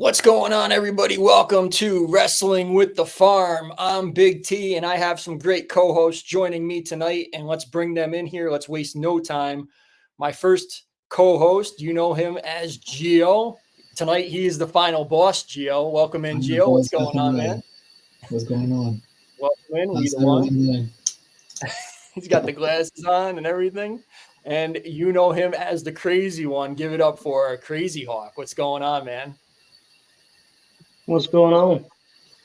What's going on, everybody? Welcome to Wrestling with the Farm. I'm Big T, and I have some great co-hosts joining me tonight, and let's bring them in here. Let's waste no time. My first co-host, you know him as Gio. Tonight, he is the final boss, Gio. Welcome in, Gio. What's going on, man? What's going on? Welcome in. We the one. He's got the glasses on and everything. And you know him as the crazy one. Give it up for Crazyhawk. What's going on, man? What's going on?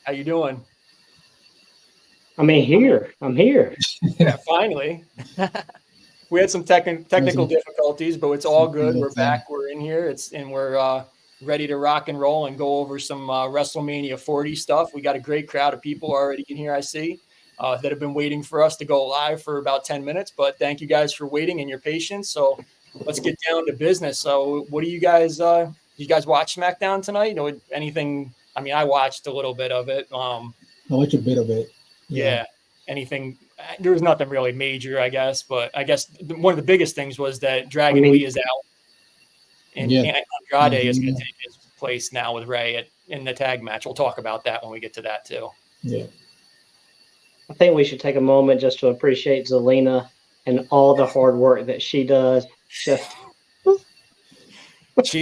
How you doing? I'm here. Yeah, finally. We had some technical difficulties, but it's all good. We're back. We're in here. We're ready to rock and roll and go over some Wrestlemania 40 stuff. We got a great crowd of people already in here, I see, that have been waiting for us to go live for about 10 minutes. But thank you guys for waiting and your patience. So let's get down to business. So what do you guys watch SmackDown tonight? You know, anything? I mean, I watched a little bit of it. I watched a bit of it. Yeah. Anything? There was nothing really major, I guess. But I guess one of the biggest things was that Dragon Lee is out, and Andrade is going to take his place now with Ray in the tag match. We'll talk about that when we get to that too. Yeah. I think we should take a moment just to appreciate Zelina and all the hard work that she does. She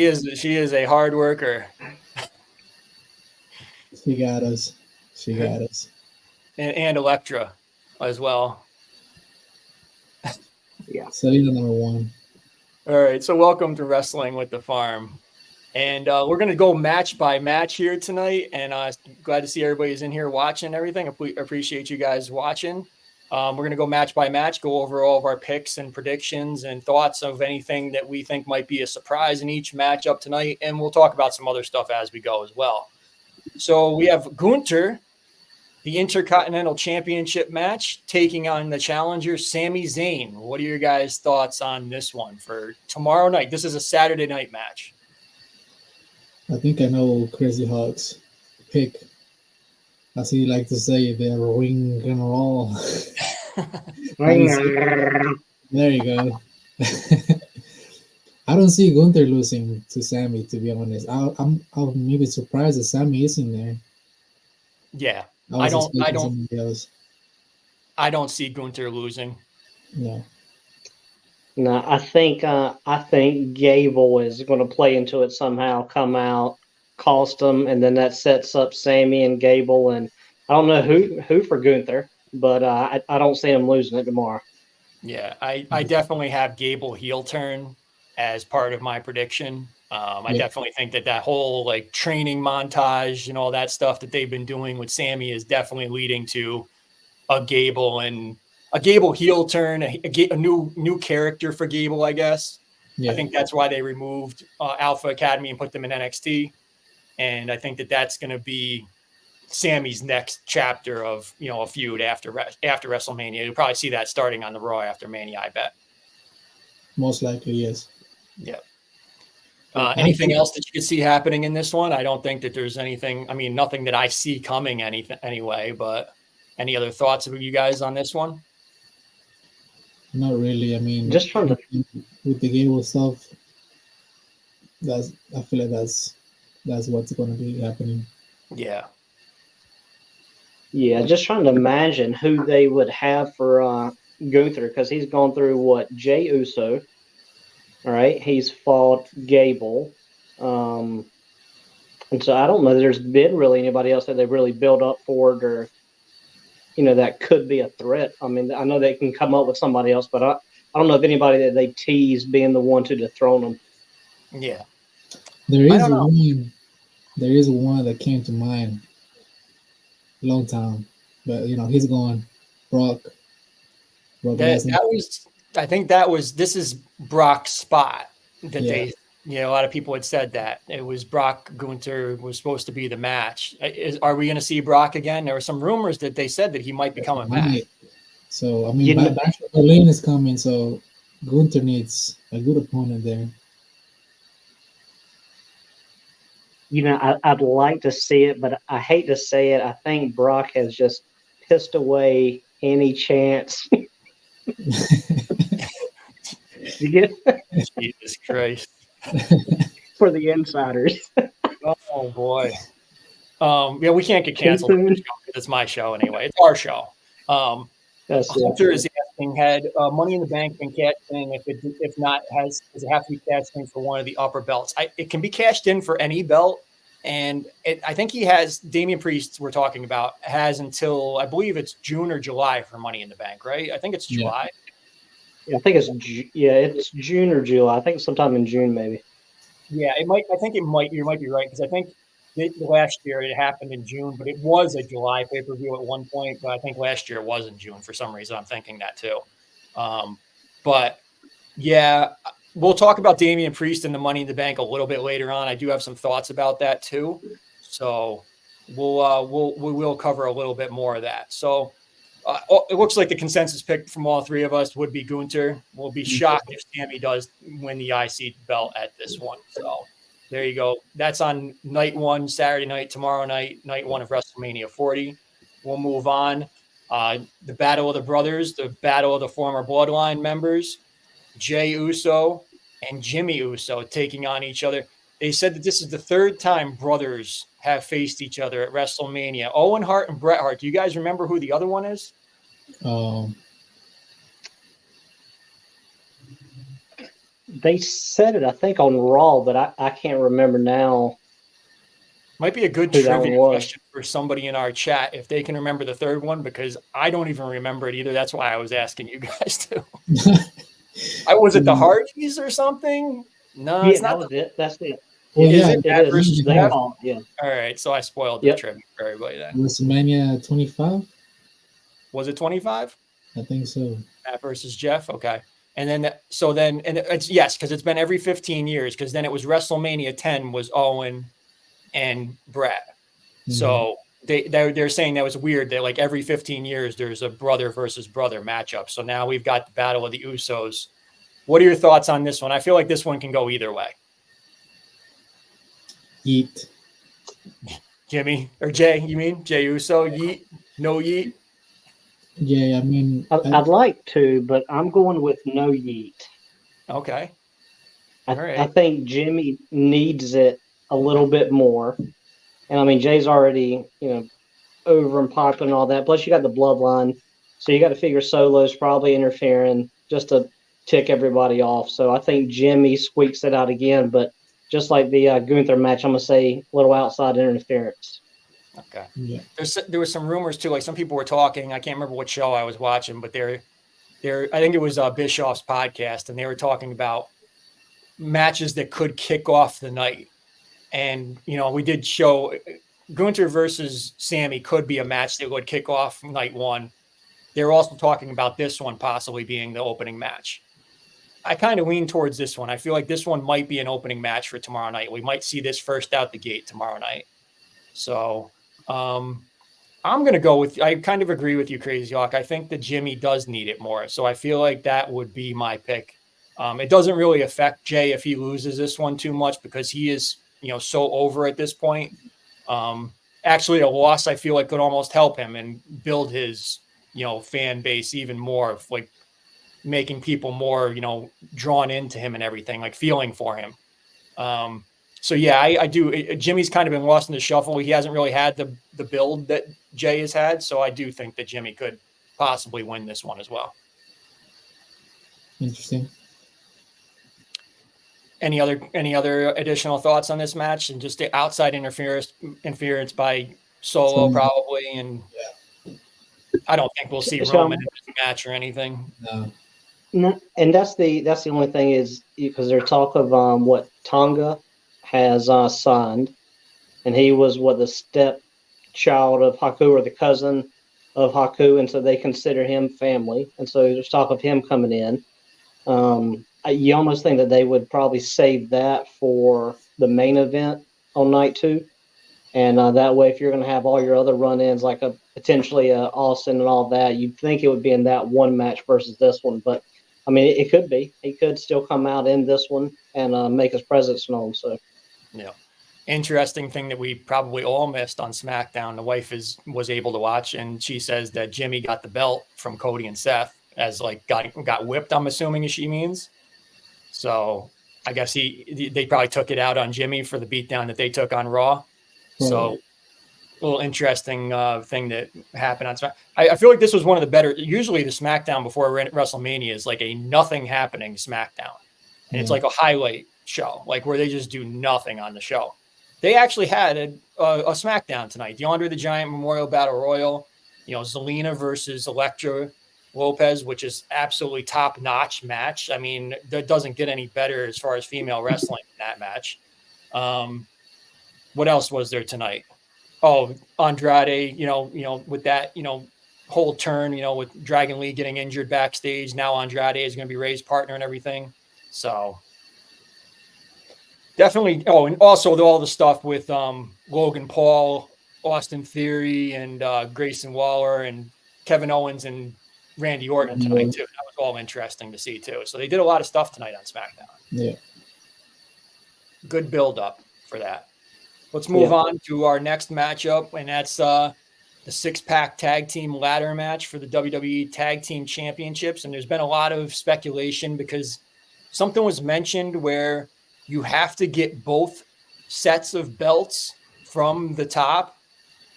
is a hard worker. She got us. And Elektra as well. Yeah. Selena number one. All right. So welcome to Wrestling with the Farm. And we're going to go match by match here tonight. And glad to see everybody's in here watching everything. Appreciate you guys watching. We're going to go match by match, go over all of our picks and predictions and thoughts of anything that we think might be a surprise in each matchup tonight. And we'll talk about some other stuff as we go as well. So we have Gunther, the Intercontinental Championship match, taking on the challenger, Sami Zayn. What are your guys' thoughts on this one for tomorrow night? This is a Saturday night match. I think I know Crazyhawk's pick. As he like to say, they're ring and roll. There you go. I don't see Gunther losing to Sami, to be honest. I'm maybe surprised that Sami is in there. Yeah, I don't see Gunther losing. No. No, I think Gable is going to play into it somehow, come out, cost him, and then that sets up Sami and Gable. And I don't know who for Gunther, but I don't see him losing it tomorrow. Yeah, I definitely have Gable heel turn as part of my prediction. I definitely think that whole like training montage and all that stuff that they've been doing with Sami is definitely leading to a Gable heel turn, a new character for Gable, I guess. Yeah. I think that's why they removed Alpha Academy and put them in NXT. And I think that's going to be Sami's next chapter of, a feud after WrestleMania. You'll probably see that starting on the Raw after Mania, I bet. Most likely, yes. Yeah. Anything else that you could see happening in this one? I don't think that there's anything. I mean, nothing that I see coming anyway. But any other thoughts of you guys on this one? Not really. I mean, just trying to with the Gable stuff. I feel like that's what's going to be happening. Yeah. Yeah, just trying to imagine who they would have for Gunther, because he's gone through Jey Uso. All right, he's fought Gable, and so I don't know. There's been really anybody else that they've really built up for it, or that could be a threat. I mean, I know they can come up with somebody else, but I don't know if anybody that they tease being the one to dethrone them. Yeah, there is one that came to mind a long time, but he's gone. Brock this is Brock's spot that they, a lot of people had said that it was Brock Gunther was supposed to be the match. Are we going to see Brock again? There were some rumors that they said that he might be coming back. So, I mean, Berlin is coming, so Gunther needs a good opponent there. I'd like to see it, but I hate to say it. I think Brock has just pissed away any chance. Jesus Christ. For the insiders. Oh Oh boy. Yeah, we can't get canceled. It's my show anyway. It's our show. Hunter is asking, had Money in the Bank been cashed in? If not, does it have to be cashed in for one of the upper belts? It can be cashed in for any belt, and I think he has Damian Priest. We're talking about has until I believe it's June or July for Money in the Bank, right? I think it's July. Yeah, I think it's June or July. I think sometime in June maybe. Yeah, it might. I think it might. You might be right because I think last year it happened in June, but it was a July pay-per-view at one point. But I think last year it was in June for some reason. I'm thinking that too. But yeah, we'll talk about Damian Priest and the Money in the Bank a little bit later on. I do have some thoughts about that too. So we will cover a little bit more of that. So it looks like the consensus pick from all three of us would be Gunther. We'll be shocked if Sammy does win the IC belt at this one. So there you go. That's on night one, Saturday night, tomorrow night, night one of WrestleMania 40. We'll move on. The Battle of the Brothers, the Battle of the former Bloodline members, Jey Uso and Jimmy Uso taking on each other. They said that this is the third time brothers have faced each other at WrestleMania. Owen Hart and Bret Hart. Do you guys remember who the other one is? They said it, I think, on Raw, but I can't remember now. Might be a good trivia question for somebody in our chat if they can remember the third one, because I don't even remember it either. That's why I was asking you guys to. Was it the Hardys or something? No, it's not. That was it. That's it. Well, It is. Yeah. All right, so I spoiled the trivia for everybody then. WrestleMania 25? Was it 25? I think so. Matt versus Jeff? Okay. And then, it's yes, because it's been every 15 years, because then it was WrestleMania 10 was Owen and Bret. Mm-hmm. So they're saying that was weird that like every 15 years there's a brother versus brother matchup. So now we've got the Battle of the Usos. What are your thoughts on this one? I feel like this one can go either way. Yeet. Jimmy or Jay, you mean Jey Uso? Yeet? No yeet? Yeah, I mean, I'd like to, but I'm going with no yeet. Okay. I think Jimmy needs it a little bit more. And I mean, Jay's already, over and popular and all that. Plus, you got the bloodline. So you got to figure Solo's probably interfering just to tick everybody off. So I think Jimmy squeaks it out again. But just like the Gunther match, I'm going to say a little outside interference. Okay. Yeah. There was some rumors too. Like some people were talking. I can't remember what show I was watching, but I think it was Bischoff's podcast, and they were talking about matches that could kick off the night. And we did show Gunther versus Sammy could be a match that would kick off night one. They were also talking about this one possibly being the opening match. I kind of lean towards this one. I feel like this one might be an opening match for tomorrow night. We might see this first out the gate tomorrow night. So I'm going to go with, I kind of agree with you, Crazyhawk. I think that Jimmy does need it more. So I feel like that would be my pick. It doesn't really affect Jay if he loses this one too much because he is, so over at this point. Actually, a loss I feel like could almost help him and build his, fan base even more, like making people more, drawn into him and everything, like feeling for him. So yeah, I do. Jimmy's kind of been lost in the shuffle. He hasn't really had the build that Jay has had. So I do think that Jimmy could possibly win this one as well. Interesting. Any other additional thoughts on this match and just the outside interference by Solo probably, and I don't think we'll see Roman in this match or anything. No, and that's the only thing is because there's talk of what Tonga has signed, and he was the stepchild of Haku or the cousin of Haku, and so they consider him family, and so there's talk of him coming in. You almost think that they would probably save that for the main event on night 2. And that way, if you're going to have all your other run-ins, like potentially Austin and all that, you'd think it would be in that one match versus this one. But, I mean, it could be. He could still come out in this one and make his presence known. So, yeah. Interesting thing that we probably all missed on SmackDown. The wife was able to watch, and she says that Jimmy got the belt from Cody and Seth as got whipped, I'm assuming she means. So I guess they probably took it out on Jimmy for the beatdown that they took on Raw. So a little interesting thing that happened on SmackDown. I feel like this was one of the better. Usually the SmackDown before WrestleMania is like a nothing happening SmackDown. And it's like a highlight show, like where they just do nothing on the show. They actually had a SmackDown tonight. The Andre the Giant Memorial Battle Royal, Zelina versus Elektra Lopez, which is absolutely top-notch match. I mean, that doesn't get any better as far as female wrestling in that match. What else was there tonight? Oh, Andrade, with that, whole turn, with Dragon Lee getting injured backstage. Now Andrade is going to be Ray's partner and everything. So definitely. Oh, and also all the stuff with Logan Paul, Austin Theory, and Grayson Waller, and Kevin Owens and Randy Orton tonight too. That was all interesting to see too. So they did a lot of stuff tonight on SmackDown. Yeah. Good build up for that. Let's move on to our next matchup, and that's the 6-pack tag team ladder match for the WWE Tag Team Championships. And there's been a lot of speculation because something was mentioned where you have to get both sets of belts from the top.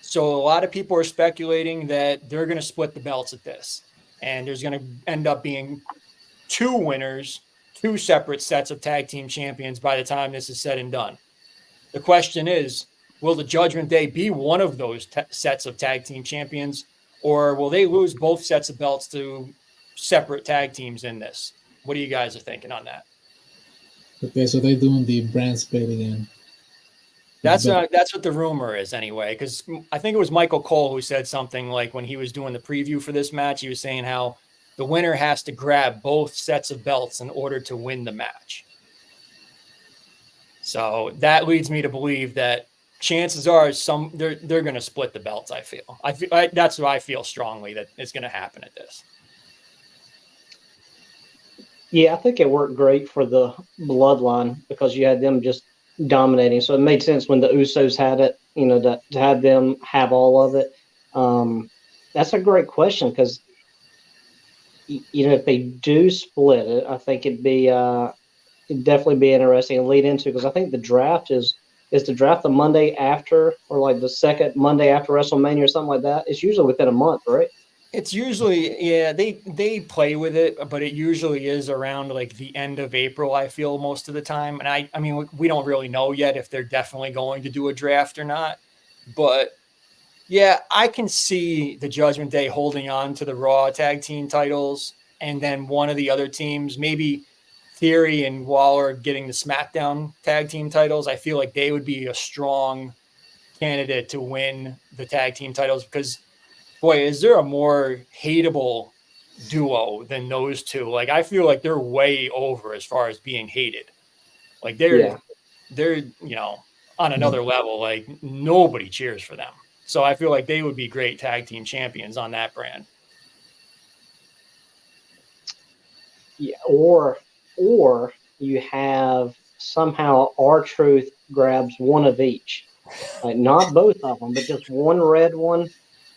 So a lot of people are speculating that they're going to split the belts at this. And there's going to end up being 2 winners, 2 separate sets of tag team champions by the time this is said and done. The question is, will the Judgment Day be one of those sets of tag team champions, or will they lose both sets of belts to separate tag teams in this? What do you guys are thinking on that? Okay, so they're doing the brand split again. That's what the rumor is anyway, because I think it was Michael Cole who said something like when he was doing the preview for this match, he was saying how the winner has to grab both sets of belts in order to win the match. So that leads me to believe that chances are they're going to split the belts. I feel that's what I feel strongly that is going to happen at this. Yeah, I think it worked great for the Bloodline because you had them just dominating. So it made sense when the Usos had it, to have them have all of it. That's a great question because, if they do split it, I think it'd definitely be interesting and lead into because I think the draft is the draft the Monday after or like the second Monday after WrestleMania or something like that. It's usually within a month, right? It's usually, they play with it, but it usually is around like the end of April, I feel most of the time. And I mean, we don't really know yet if they're definitely going to do a draft or not, but yeah, I can see the Judgment Day holding on to the Raw tag team titles. And then one of the other teams, maybe Theory and Waller getting the SmackDown tag team titles. I feel like they would be a strong candidate to win the tag team titles because, boy, is there a more hateable duo than those two? Like, I feel like they're way over as far as being hated. Like they're on another level. Like nobody cheers for them. So I feel like they would be great tag team champions on that brand. Yeah, or you have somehow R-Truth grabs one of each, like not both of them, but just one red one,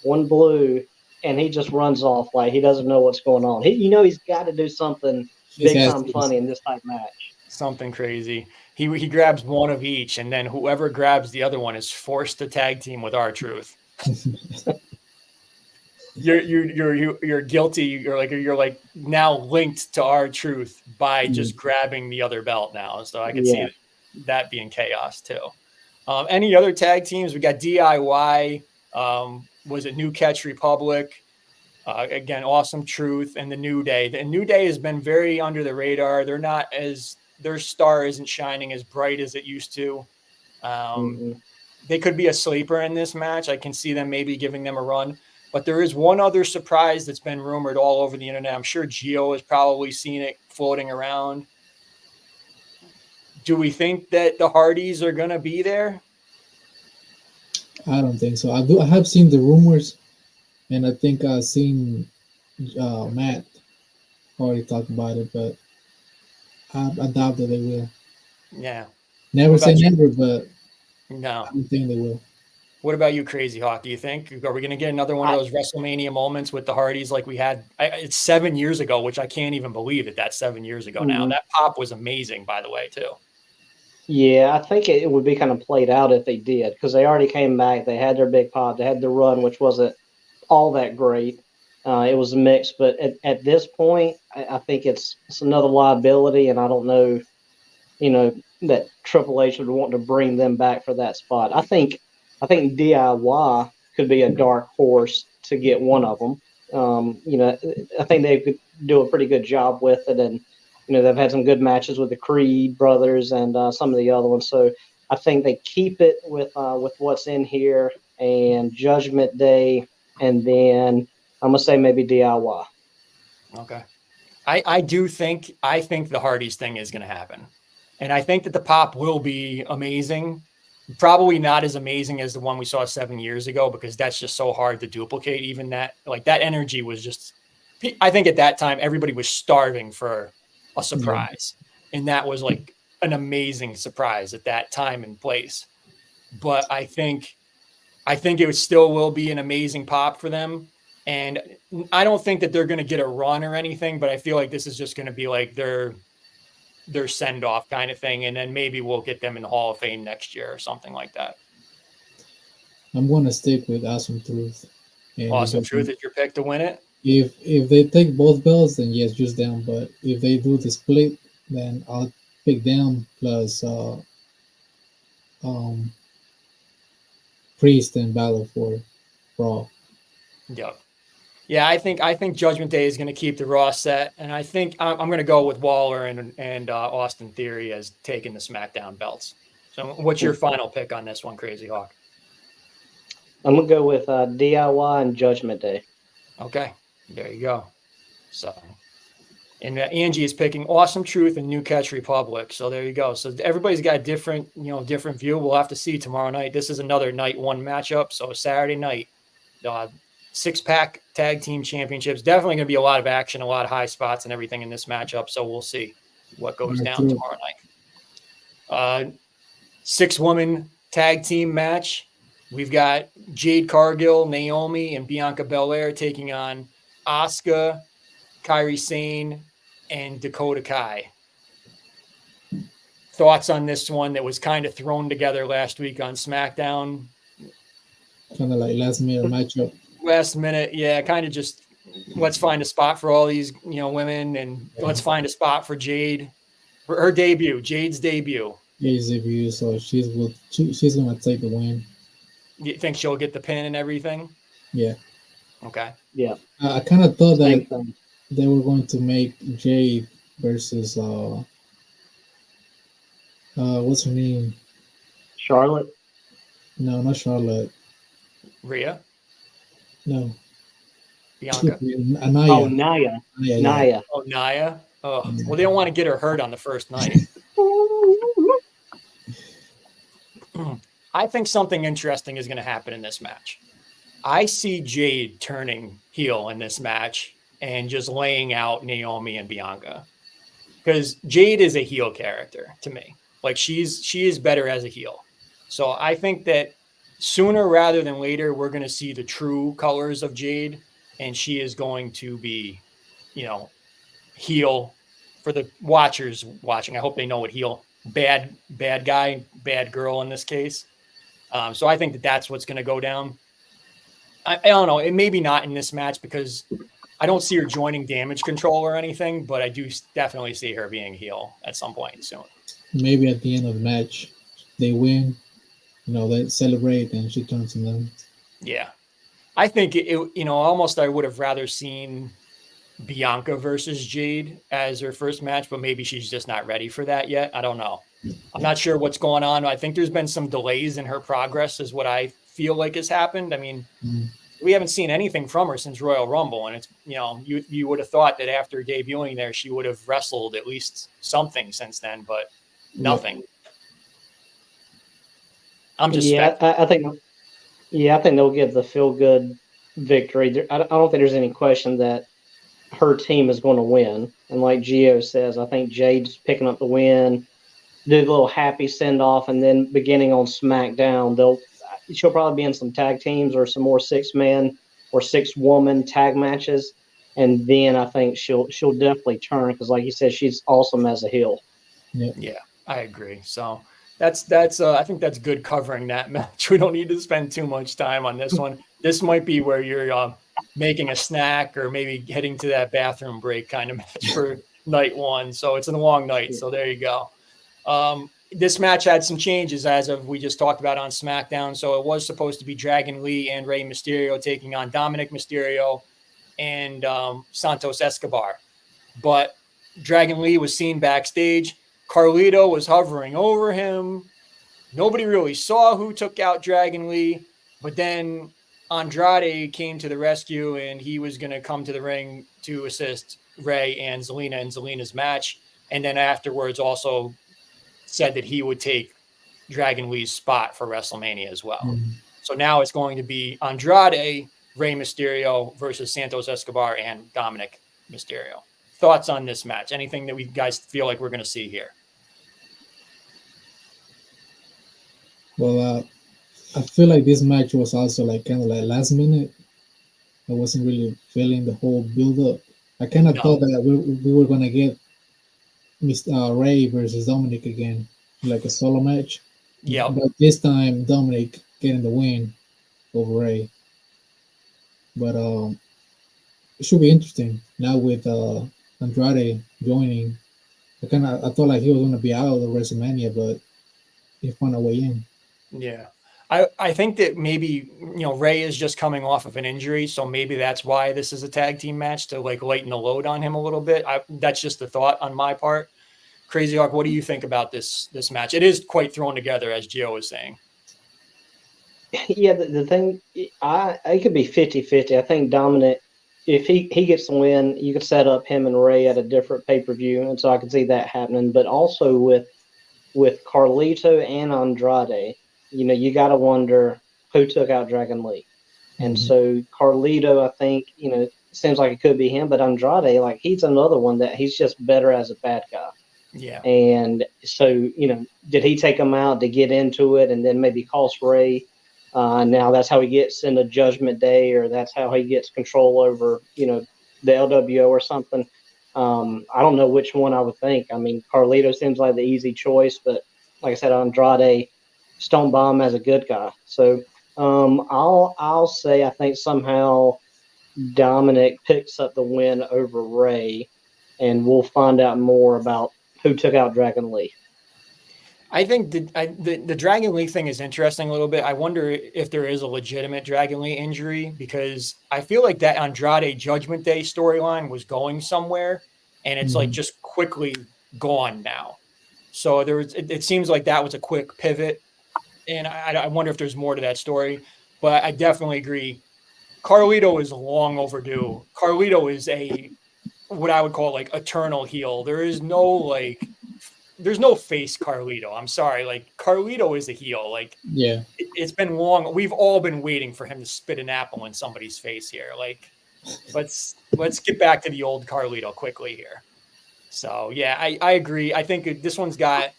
one blue, and he just runs off like he doesn't know what's going on. He's got to do something big time funny in this type match. Something crazy. He grabs one of each, and then whoever grabs the other one is forced to tag team with R-Truth. You're guilty. You're like now linked to R-Truth by just grabbing the other belt now. So I can see that being chaos too. Any other tag teams? We got DIY. Was it New Catch Republic? Again, Awesome Truth and the New Day. The New Day has been very under the radar. Their star isn't shining as bright as it used to. They could be a sleeper in this match. I can see them maybe giving them a run. But there is one other surprise that's been rumored all over the internet. I'm sure Gio has probably seen it floating around. Do we think that the Hardys are going to be there? I don't think so. I have seen the rumors, and I think I've seen Matt already talk about it, but I doubt that they will. Yeah. Never say never, but no. I don't think they will. What about you, Crazyhawk? Do you think are we going to get another one of those WrestleMania moments with the Hardys like we had? It's 7 years ago, which I can't even believe that's 7 years ago now. That pop was amazing, by the way, too. Yeah, I think it would be kind of played out if they did, because they already came back. They had their big pop. They had the run, which wasn't all that great. It was mixed, but at this point, I think it's another liability, and I don't know, that Triple H would want to bring them back for that spot. I think DIY could be a dark horse to get one of them. I think they could do a pretty good job with it, and they've had some good matches with the Creed brothers and some of the other ones. So I think they keep it with what's in here and Judgment Day, and then I'm gonna say maybe DIY. Okay. I think the Hardys thing is going to happen. And I think that the pop will be amazing. Probably not as amazing as the one we saw 7 years ago, because that's just so hard to duplicate. Even that, like, that energy was just, I think at that time, everybody was starving for a surprise. And that was like an amazing surprise at that time and place. But I think it still will be an amazing pop for them. And I don't think that they're going to get a run or anything, but I feel like this is just going to be like their send off kind of thing. And then maybe we'll get them in the Hall of Fame next year or something like that. I'm gonna stick with Awesome Truth. And Awesome Truth is your pick to win it. If they take both belts, then yes, just them. But if they do the split, then I'll pick them plus um Priest and Balor for Raw. Yep. Yeah, I think Judgment Day is going to keep the Raw set, and I think I'm going to go with Waller and Austin Theory as taking the SmackDown belts. So, what's your final pick on this one, Crazyhawk? I'm gonna go with DIY and Judgment Day. Okay, there you go. So, and Angie is picking Awesome Truth and New Catch Republic. So there you go. So everybody's got a different view. We'll have to see tomorrow night. This is another night one matchup. So Saturday night, 6-pack tag team championships. Definitely going to be a lot of action, a lot of high spots and everything in this matchup. So we'll see what goes down tomorrow night. 6-woman tag team match. We've got Jade Cargill, Naomi, and Bianca Belair taking on Asuka, Kairi Sane, and Dakota Kai. Thoughts on this one that was kind of thrown together last week on SmackDown? Kind of like last minute matchup. Last minute, yeah, kind of just let's find a spot for all these women, and let's find a spot for Jade for her debut, Jade's debut. Jade's debut, so she's gonna take the win. You think she'll get the pin and everything? Yeah. Okay. Yeah. I kind of thought that they were going to make Jade versus what's her name? Charlotte? No, not Charlotte. Rhea? No. Bianca? Naya. Oh, Naya. Naya. Oh, Naya? Oh, well, they don't want to get her hurt on the first night. I think something interesting is going to happen in this match. I see Jade turning heel in this match and just laying out Naomi and Bianca, because Jade is a heel character to me. Like she is better as a heel. So I think that sooner rather than later, we're going to see the true colors of Jade, and she is going to be, heel for the watchers watching. I hope they know what heel, bad guy, bad girl in this case. So I think that that's what's going to go down. I don't know. It maybe not in this match, because I don't see her joining Damage Control or anything, but I do definitely see her being heel at some point soon. Maybe at the end of the match, they win. They celebrate, and she turns on them. Yeah, I think almost I would have rather seen Bianca versus Jade as her first match, but maybe she's just not ready for that yet. I don't know. I'm not sure what's going on. I think there's been some delays in her progress, is what I feel like has happened. I mean, we haven't seen anything from her since Royal Rumble, and it's you would have thought that after debuting there, she would have wrestled at least something since then, but nothing. I'm just I think they'll give the feel good victory. I don't think there's any question that her team is going to win. And like Gio says, I think Jade's picking up the win, do a little happy send off, and then beginning on SmackDown, she'll probably be in some tag teams or some more 6-man or 6-woman tag matches, and then I think she'll definitely turn, because like you said, she's awesome as a heel. Yeah, I agree. So I think that's good covering that match. We don't need to spend too much time on this one. This might be where you're making a snack or maybe heading to that bathroom break kind of match for night one. So it's a long night. So there you go. This match had some changes as of we just talked about on SmackDown. So it was supposed to be Dragon Lee and Rey Mysterio taking on Dominic Mysterio and Santos Escobar. But Dragon Lee was seen backstage. Carlito was hovering over him. Nobody really saw who took out Dragon Lee, but then Andrade came to the rescue and he was going to come to the ring to assist Rey and Zelina in Zelina's match. And then afterwards also said that he would take Dragon Lee's spot for WrestleMania as well. Mm. So now it's going to be Andrade, Rey Mysterio versus Santos Escobar and Dominic Mysterio. Thoughts on this match? Anything that we guys feel like we're going to see here? Well, I feel like this match was also like kind of like last minute. I wasn't really feeling the whole build up. I kind of thought that we were gonna get Ray versus Dominic again, like a solo match. Yeah. But this time Dominic getting the win over Ray. But it should be interesting now with Andrade joining. I thought like he was gonna be out of the WrestleMania, but he found a way in. Yeah. I think that maybe, Ray is just coming off of an injury. So maybe that's why this is a tag team match to like lighten the load on him a little bit. That's just the thought on my part. Crazyhawk, what do you think about this match? It is quite thrown together, as Gio was saying. Yeah, the thing, it could be 50-50. I think Dominic, if he gets the win, you could set up him and Ray at a different pay-per-view. And so I could see that happening. But also with Carlito and Andrade, you got to wonder who took out Dragon Lee. And so Carlito, I think, seems like it could be him, but Andrade, like he's another one that he's just better as a bad guy. Yeah. And so, did he take him out to get into it and then maybe cost Ray? Now that's how he gets into Judgment Day, or that's how he gets control over, the LWO or something. I don't know which one I would think. I mean, Carlito seems like the easy choice, but like I said, Andrade, Stone Bomb as a good guy. So I'll say I think somehow Dominic picks up the win over Ray, and we'll find out more about who took out Dragon Lee. I think the Dragon Lee thing is interesting a little bit. I wonder if there is a legitimate Dragon Lee injury, because I feel like that Andrade Judgment Day storyline was going somewhere, and it's like just quickly gone now. So it seems like that was a quick pivot, and I wonder if there's more to that story. But I definitely agree. Carlito is long overdue. Carlito is what I would call like eternal heel. There's no face Carlito. I'm sorry. Like Carlito is a heel. Like, yeah, it's been long. We've all been waiting for him to spit an apple in somebody's face here. Like, let's get back to the old Carlito quickly here. So yeah, I agree. I think this one's got,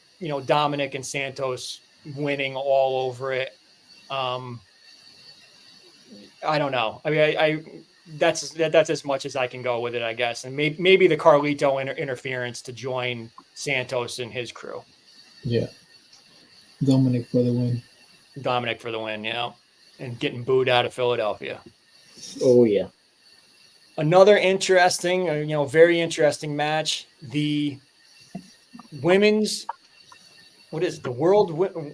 Dominic and Santos winning all over it. I don't know. I mean, that's as much as I can go with it, I guess. And maybe the Carlito interference to join Santos and his crew. Yeah. Dominic for the win. And getting booed out of Philadelphia. Oh, yeah. Another interesting, very interesting match. The women's, what is it? The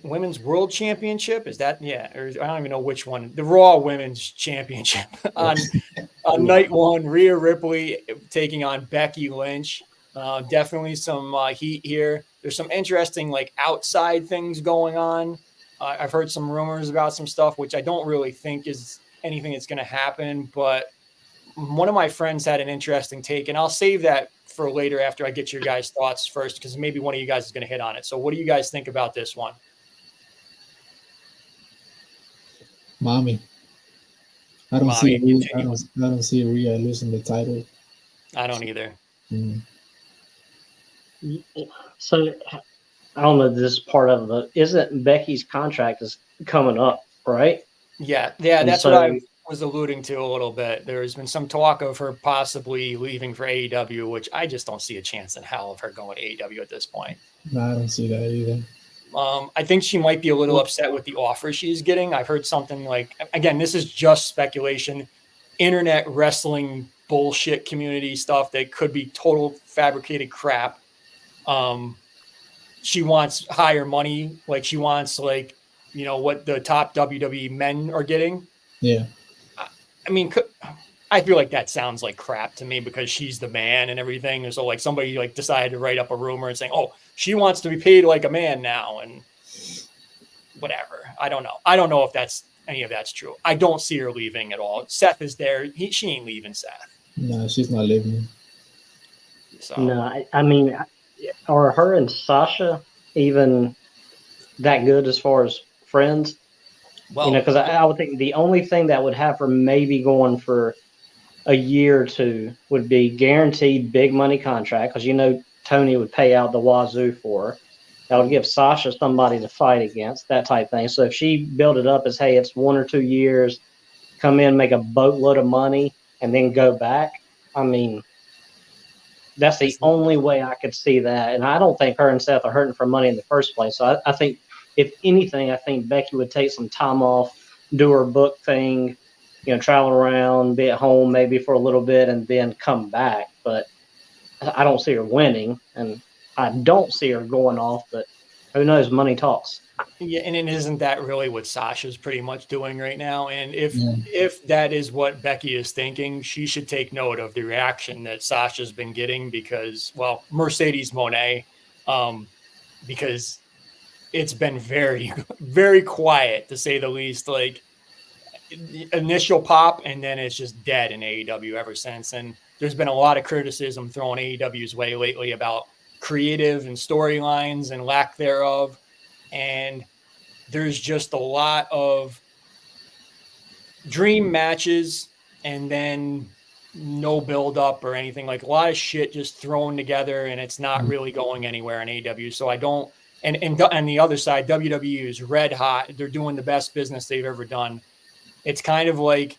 Women's World Championship? Is that, yeah, or I don't even know which one. The Raw Women's Championship on night one. Rhea Ripley taking on Becky Lynch. Definitely some heat here. There's some interesting like outside things going on. I've heard some rumors about some stuff, which I don't really think is anything that's going to happen. But one of my friends had an interesting take, and I'll save that for later after I get your guys' thoughts first, because maybe one of you guys is going to hit on it. So what do you guys think about this one? Mommy. I don't see Rhea losing the title. I don't either. So I don't know this part of it. Isn't Becky's contract is coming up, right? Yeah. That's what I was alluding to a little bit. There's been some talk of her possibly leaving for AEW, which I just don't see a chance in hell of her going to AEW at this point. No, I don't see that either. I think she might be a little upset with the offer she's getting. I've heard something like, again, this is just speculation, internet wrestling bullshit community stuff that could be total fabricated crap. She wants higher money. Like she wants like, you know, what the top WWE men are getting. Yeah. I mean, I feel like that sounds like crap to me because she's the man and everything. And so like somebody like decided to write up a rumor and saying, oh, she wants to be paid like a man now and whatever. I don't know. I don't know if any of that's true. I don't see her leaving at all. Seth is there. She ain't leaving Seth. No, she's not leaving. So. No, I mean, are her and Sasha even that good as far as friends? Well, you know, because I would think the only thing that would have her maybe going for a year or two would be guaranteed big money contract, because you know Tony would pay out the wazoo for her. That would give Sasha somebody to fight against, that type thing. So if she built it up as, hey, it's 1 or 2 years, come in, make a boatload of money, and then go back, I mean, that's the only way I could see that. And I don't think her and Seth are hurting for money in the first place. So I think, if anything, I think Becky would take some time off, do her book thing, you know, travel around, be at home maybe for a little bit, and then come back. But I don't see her winning, and I don't see her going off. But who knows? Money talks. Yeah, and isn't that really what Sasha's pretty much doing right now? And if that is what Becky is thinking, she should take note of the reaction that Sasha's been getting because, well, Mercedes Moné, because it's been very, very quiet to say the least. Like initial pop, and then it's just dead in AEW ever since. And there's been a lot of criticism thrown AEW's way lately about creative and storylines and lack thereof. And there's just a lot of dream matches and then no build up or anything, like a lot of shit just thrown together and it's not really going anywhere in AEW. So I don't, and on the other side, WWE is red hot. They're doing the best business they've ever done. It's kind of like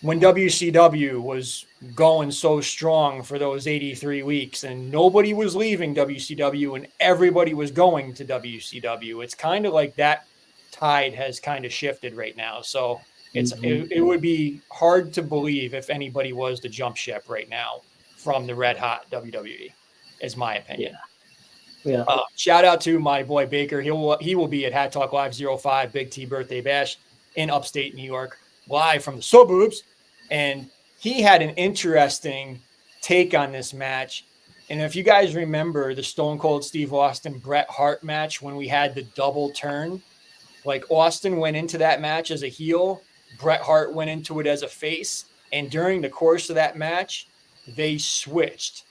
when WCW was going so strong for those 83 weeks and nobody was leaving WCW and everybody was going to WCW. It's kind of like that tide has kind of shifted right now. So it would be hard to believe if anybody was to jump ship right now from the red hot WWE, is my opinion. Yeah. Shout out to my boy Baker. He will be at Hat Talk Live 05 Big T Birthday Bash in upstate New York, live from the suburbs. And he had an interesting take on this match. And if you guys remember the Stone Cold Steve Austin Bret Hart match when we had the double turn, like Austin went into that match as a heel, Bret Hart went into it as a face. And during the course of that match, they switched.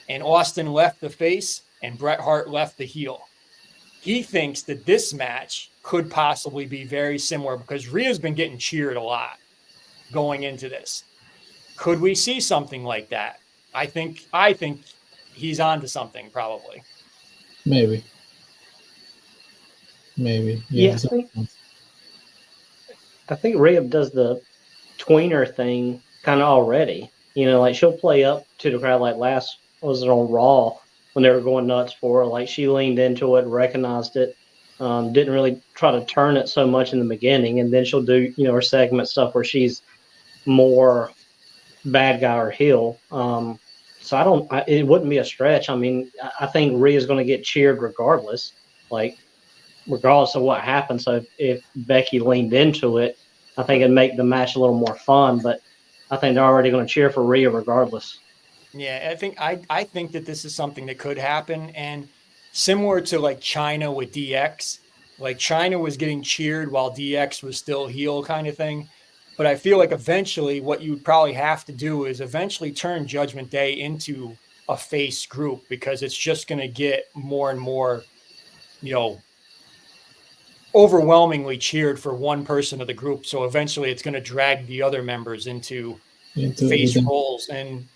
And Austin left the face and Bret Hart left the heel. He thinks that this match could possibly be very similar because Rhea's been getting cheered a lot going into this. Could we see something like that? I think he's on to something probably. Maybe. Yeah, I think Rhea does the tweener thing kind of already. You know, like she'll play up to the crowd like last, was it on Raw when they were going nuts for her? Like she leaned into it, recognized it, didn't really try to turn it so much in the beginning. And then she'll do, you know, her segment stuff where she's more bad guy or heel. So it wouldn't be a stretch. I mean, I think Rhea's going to get cheered regardless, like regardless of what happens. So if Becky leaned into it, I think it'd make the match a little more fun, but I think they're already going to cheer for Rhea regardless. Yeah, I think that this is something that could happen. And similar to like China with DX, like China was getting cheered while DX was still heel kind of thing. But I feel like eventually what you would probably have to do is eventually turn Judgment Day into a face group because it's just going to get more and more, you know, overwhelmingly cheered for one person of the group. So eventually it's going to drag the other members into face roles. And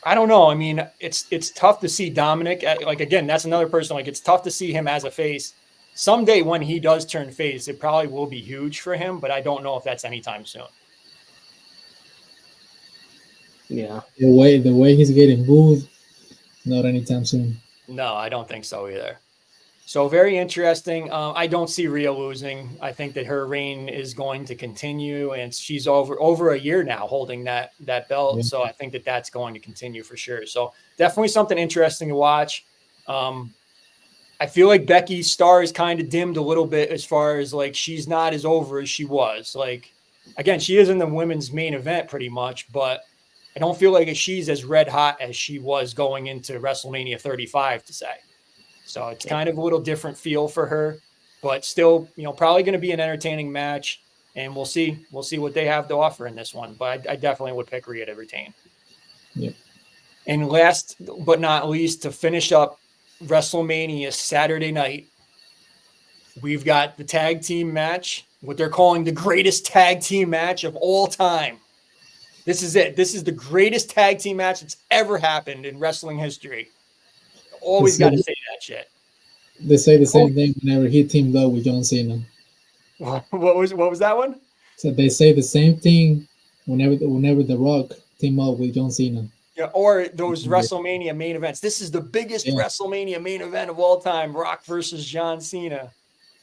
I don't know. I mean, it's tough to see Dominic. Like, again, that's another person. Like, it's tough to see him as a face. Someday when he does turn face, it probably will be huge for him, but I don't know if that's anytime soon. Yeah. The way he's getting booed, not anytime soon. No, I don't think so either. So very interesting. I don't see Rhea losing. I think that her reign is going to continue, and she's over a year now holding that belt. Yeah. So I think that that's going to continue for sure. So definitely something interesting to watch. I feel like Becky's star is kind of dimmed a little bit as far as like she's not as over as she was. Like again, she is in the women's main event pretty much, but I don't feel like she's as red hot as she was going into WrestleMania 35 to say. So it's kind of a little different feel for her, but still, probably going to be an entertaining match, and we'll see what they have to offer in this one. But I definitely would pick Rhea to retain. Yeah. And last but not least, to finish up WrestleMania Saturday night, we've got the tag team match, what they're calling the greatest tag team match of all time. This is it. This is the greatest tag team match that's ever happened in wrestling history. Always got to say that shit. They say the same thing whenever he teamed up with John Cena. What was that one? So they say the same thing whenever The Rock team up with John Cena. Yeah, or those WrestleMania main events. This is the biggest WrestleMania main event of all time: Rock versus John Cena.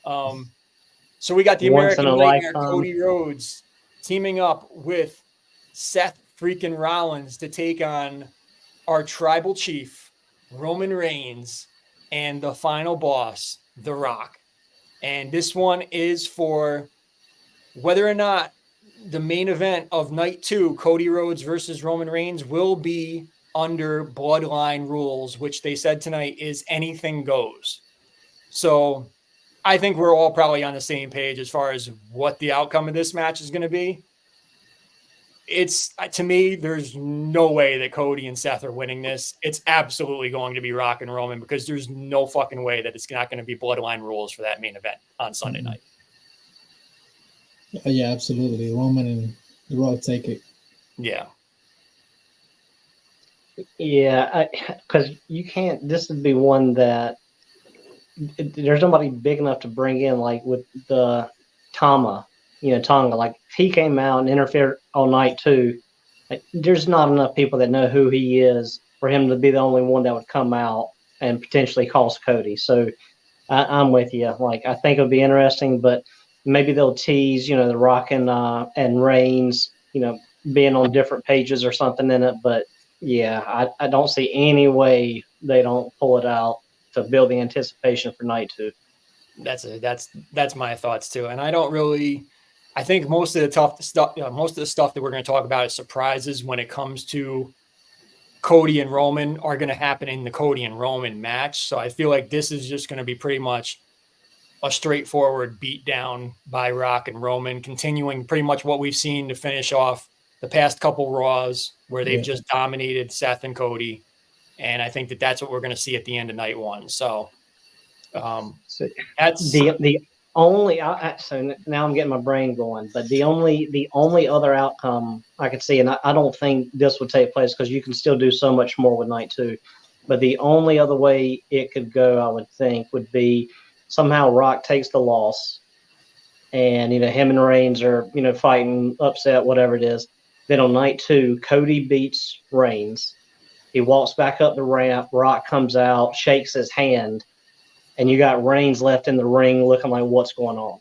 So we got the American Nightmare, Cody Rhodes, teaming up with Seth freaking Rollins to take on our tribal chief, Roman Reigns, and the final boss, The Rock. And this one is for whether or not the main event of night 2, Cody Rhodes versus Roman Reigns, will be under bloodline rules, which they said tonight is anything goes. So I think we're all probably on the same page as far as what the outcome of this match is going to be. It's, to me, there's no way that Cody and Seth are winning this. It's absolutely going to be Rock and Roman, because there's no fucking way that it's not going to be bloodline rules for that main event on Sunday night. Yeah, absolutely. Roman and The Rock take it. Yeah. Yeah, because you can't. This would be one that there's nobody big enough to bring in, like with the Tonga. Like if he came out and interfered all night too, like, there's not enough people that know who he is for him to be the only one that would come out and potentially cost Cody. So I'm with you. Like, I think it'll be interesting, but maybe they'll tease, The Rock and Reigns, being on different pages or something in it. But yeah, I don't see any way they don't pull it out to build the anticipation for night 2. That's my thoughts too. And I think most of the stuff that we're going to talk about is surprises when it comes to Cody and Roman are going to happen in the Cody and Roman match. So I feel like this is just going to be pretty much a straightforward beatdown by Rock and Roman, continuing pretty much what we've seen to finish off the past couple Raws where they've just dominated Seth and Cody. And I think that that's what we're going to see at the end of night 1. So that's the only. So now I'm getting my brain going. But the only other outcome I could see, and I don't think this would take place because you can still do so much more with night 2. But the only other way it could go, I would think, would be somehow Rock takes the loss, and him and Reigns are fighting, upset, whatever it is. Then on night 2, Cody beats Reigns. He walks back up the ramp. Rock comes out, shakes his hand, and you got Reigns left in the ring looking like, what's going on?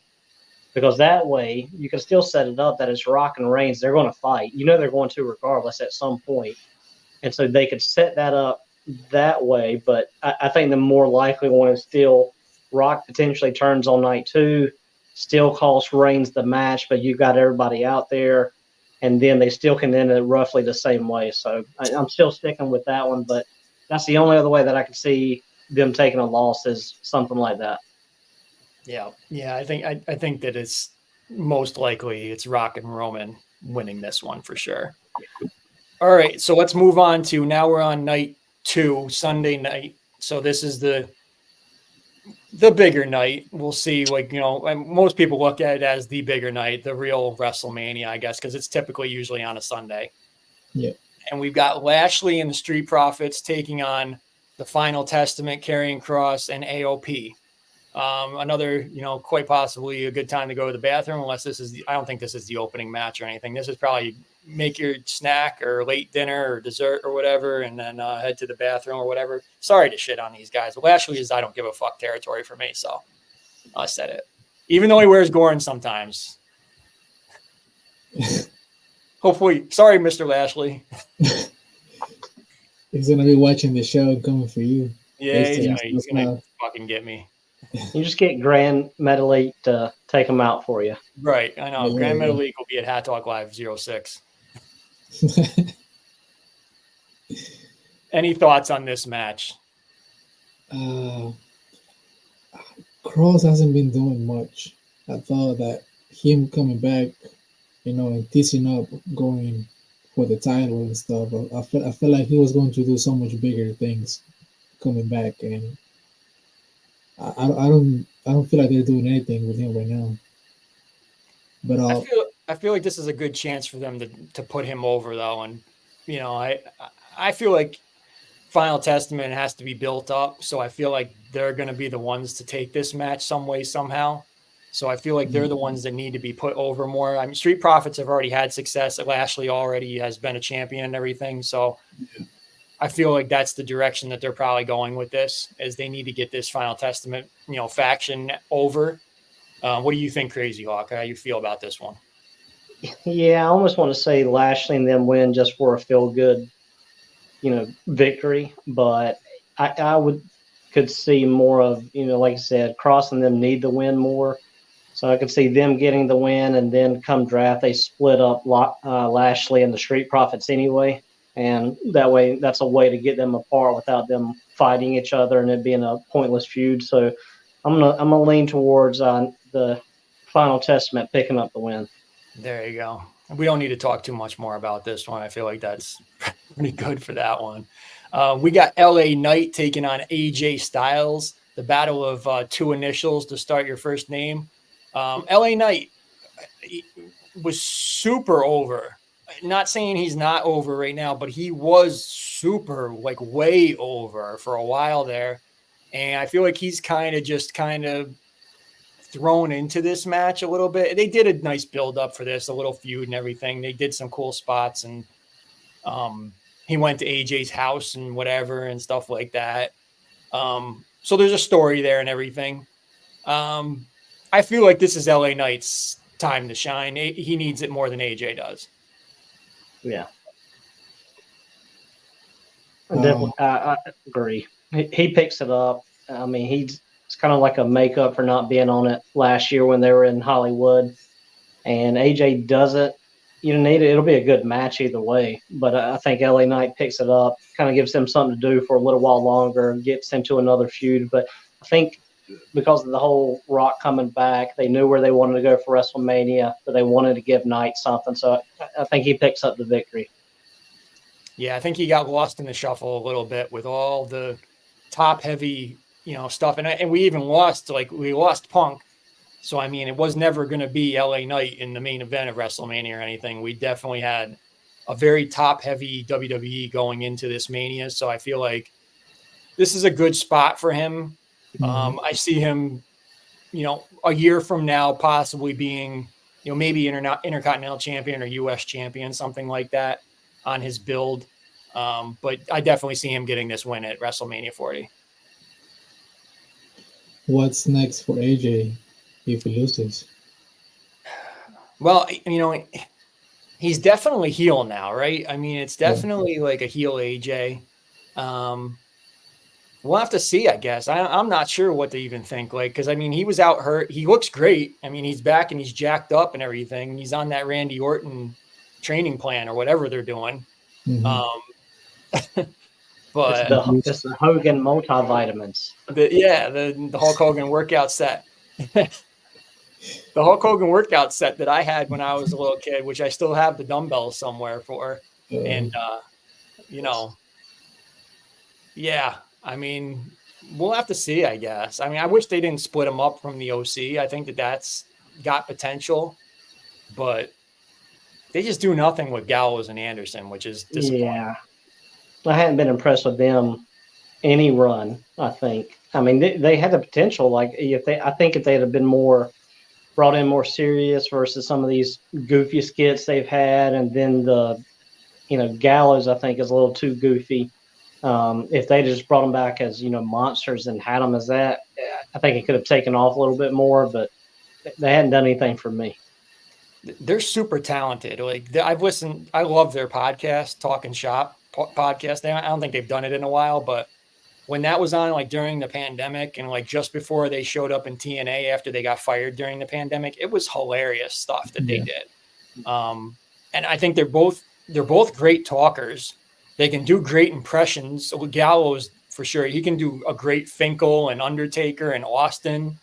Because that way, you can still set it up that it's Rock and Reigns. They're going to fight. They're going to regardless at some point. And so they could set that up that way. But I think the more likely one is still Rock potentially turns on night 2, still costs Reigns the match, but you've got everybody out there. And then they still can end it roughly the same way. So I'm still sticking with that one, but that's the only other way that I could see them taking a loss is something like that. Yeah. I think that it's most likely it's Rock and Roman winning this one for sure. All right, so let's move on to now we're on night 2, Sunday night. So this is the bigger night. We'll see, most people look at it as the bigger night, the real WrestleMania, I guess, because it's typically usually on a Sunday. Yeah. And we've got Lashley and the Street Profits taking on the Final Testament, Karrion Kross, and AOP. Another, quite possibly a good time to go to the bathroom, unless I don't think this is the opening match or anything. This is probably make your snack or late dinner or dessert or whatever, and then head to the bathroom or whatever. Sorry to shit on these guys. But Lashley is I don't give a fuck territory for me, so I said it. Even though he wears Goran sometimes. Hopefully, sorry, Mr. Lashley. He's gonna be watching the show and coming for you. Yeah, he's gonna fucking get me. You just get Grand Metalik to take them out for you. Right, I know. Yeah, Grand yeah. Metalik will be at Hat Talk Live 06. Any thoughts on this match? Cross hasn't been doing much. I thought that him coming back, and teasing up, going for the title and stuff. I felt like he was going to do so much bigger things coming back, and I don't feel like they're doing anything with him right now. But I feel like this is a good chance for them to put him over though, and I feel like Final Testament has to be built up, so I feel like they're going to be the ones to take this match some way somehow. So I feel like they're the ones that need to be put over more. I mean, Street Profits have already had success. Lashley already has been a champion and everything, so I feel like that's the direction that they're probably going with this, is they need to get this Final Testament, faction over. What do you think, Crazyhawk? How you feel about this one? Yeah, I almost want to say Lashley and them win just for a feel-good, victory. But I could see more of, like I said, Cross and them need the win more. So I could see them getting the win, and then come draft, they split up Lashley and the Street Profits anyway. And that way, that's a way to get them apart without them fighting each other and it being a pointless feud. So I'm gonna lean towards the Final Testament picking up the win. There you go. We don't need to talk too much more about this one. I feel like that's pretty good for that one. We got LA Knight taking on AJ Styles, the battle of two initials to start your first name. LA Knight was super over. Not saying he's not over right now, but he was super, like way over for a while there. And I feel like he's kind of thrown into this match a little bit. They did a nice build up for this, a little feud and everything. They did some cool spots, and he went to AJ's house and whatever and stuff like that. So there's a story there and everything. I feel like this is LA Knight's time to shine. He needs it more than AJ does. Yeah. Definitely, I agree. He picks it up. I mean, it's kind of like a makeup for not being on it last year when they were in Hollywood. And AJ doesn't. You need it. It'll be a good match either way. But I think LA Knight picks it up, kind of gives him something to do for a little while longer, gets into another feud. But I think because of the whole Rock coming back, they knew where they wanted to go for WrestleMania, but they wanted to give Knight something. So I think he picks up the victory. Yeah, I think he got lost in the shuffle a little bit with all the top heavy, stuff. And we even lost Punk. So, I mean, it was never going to be LA Knight in the main event of WrestleMania or anything. We definitely had a very top heavy WWE going into this Mania. So I feel like this is a good spot for him. I see him, a year from now, possibly being, maybe Intercontinental Champion or U.S. Champion, something like that on his build. But I definitely see him getting this win at WrestleMania 40. What's next for AJ if he loses? Well, he's definitely heel now, right? I mean, it's definitely like a heel AJ. We'll have to see, I guess. I'm not sure what to even think. Because, I mean, he was out hurt. He looks great. I mean, he's back and he's jacked up and everything. He's on that Randy Orton training plan or whatever they're doing. Mm-hmm. But it's the Hogan multivitamins. The Hulk Hogan workout set. The Hulk Hogan workout set that I had when I was a little kid, which I still have the dumbbells somewhere for. And, yeah. I mean, we'll have to see, I guess. I mean, I wish they didn't split him up from the OC. I think that's got potential, but they just do nothing with Gallows and Anderson, which is disappointing. Yeah. I hadn't been impressed with them any run, I think. I mean, they had the potential. I think if they had been more brought in more serious versus some of these goofy skits they've had, and then the Gallows I think is a little too goofy. If they just brought them back as monsters and had them as that, I think it could have taken off a little bit more. But they hadn't done anything for me. They're super talented. Like I've listened, I love their podcast, Talking Shop podcast. I don't think they've done it in a while, but when that was on, like during the pandemic and like just before they showed up in TNA after they got fired during the pandemic, it was hilarious stuff that they did. And I think they're both great talkers. They can do great impressions. So Gallows for sure, he can do a great Finkel and Undertaker and Austin.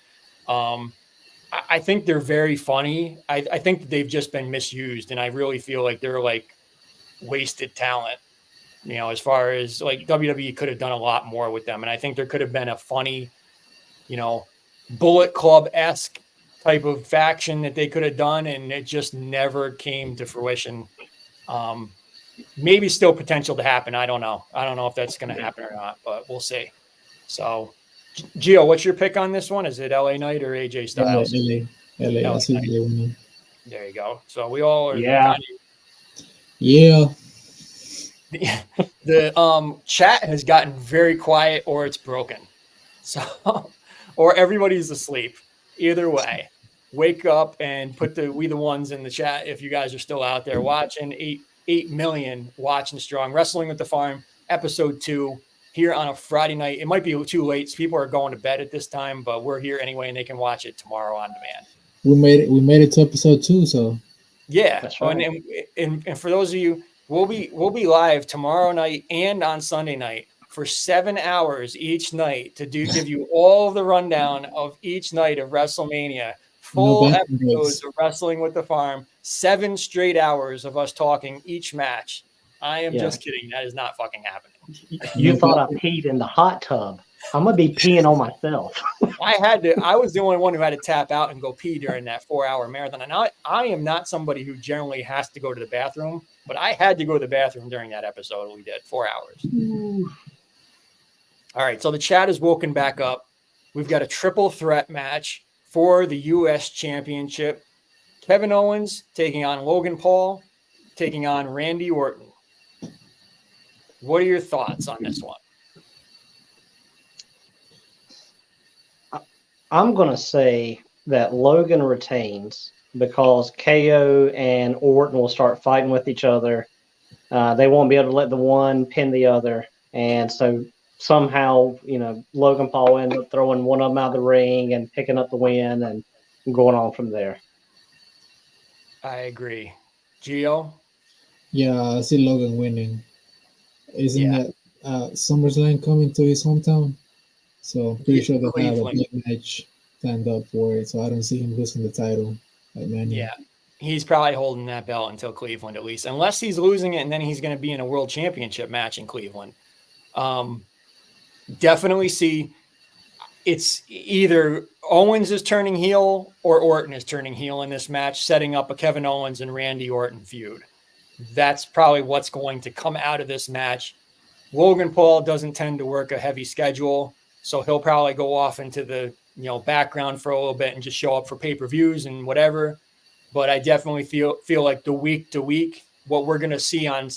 I think they're very funny. I think that they've just been misused, and I really feel like they're like wasted talent. As far as like WWE could have done a lot more with them, and I think there could have been a funny, Bullet Club-esque type of faction that they could have done, and it just never came to fruition. Maybe still potential to happen. I don't know. I don't know if that's going to happen or not, but we'll see. So. Gio, what's your pick on this one? Is it LA Knight or AJ Styles? LA. There you go. So we all are. Yeah. The chat has gotten very quiet, or it's broken. So, or everybody's asleep. Either way, wake up and put we the ones in the chat if you guys are still out there watching. 8 million watching strong. Wrestling with the Farm, episode 2. Here on a Friday night. It might be too late. So people are going to bed at this time, but we're here anyway, and they can watch it tomorrow on demand. We made it to episode 2, so yeah. That's right. And for those of you, we'll be live tomorrow night and on Sunday night for 7 hours each night to give you all the rundown of each night of WrestleMania. Full episodes of Wrestling with the Farm. 7 straight hours of us talking each match. I am just kidding. That is not fucking happening. You thought I peed in the hot tub. I'm going to be peeing on myself. I was the only one who had to tap out and go pee during that 4-hour marathon. And I am not somebody who generally has to go to the bathroom, but I had to go to the bathroom during that episode. We did 4 hours. Ooh. All right. So the chat is woken back up. We've got a triple threat match for the U.S. Championship. Kevin Owens taking on Logan Paul, taking on Randy Orton. What are your thoughts on this one? I'm going to say that Logan retains because KO and Orton will start fighting with each other. They won't be able to let the one pin the other. And so somehow, Logan Paul will end up throwing one of them out of the ring and picking up the win and going on from there. I agree. Gio? Yeah, I see Logan winning. Isn't that SummerSlam coming to his hometown? So I'm pretty sure they'll have a big match planned up for it. So I don't see him losing the title like Mania. Yeah, he's probably holding that belt until Cleveland at least, unless he's losing it and then he's going to be in a world championship match in Cleveland. Definitely see it's either Owens is turning heel or Orton is turning heel in this match, setting up a Kevin Owens and Randy Orton feud. That's probably what's going to come out of this match. Logan Paul doesn't tend to work a heavy schedule, so he'll probably go off into the background for a little bit and just show up for pay-per-views and whatever. But I definitely feel like the week to week, what we're going to see on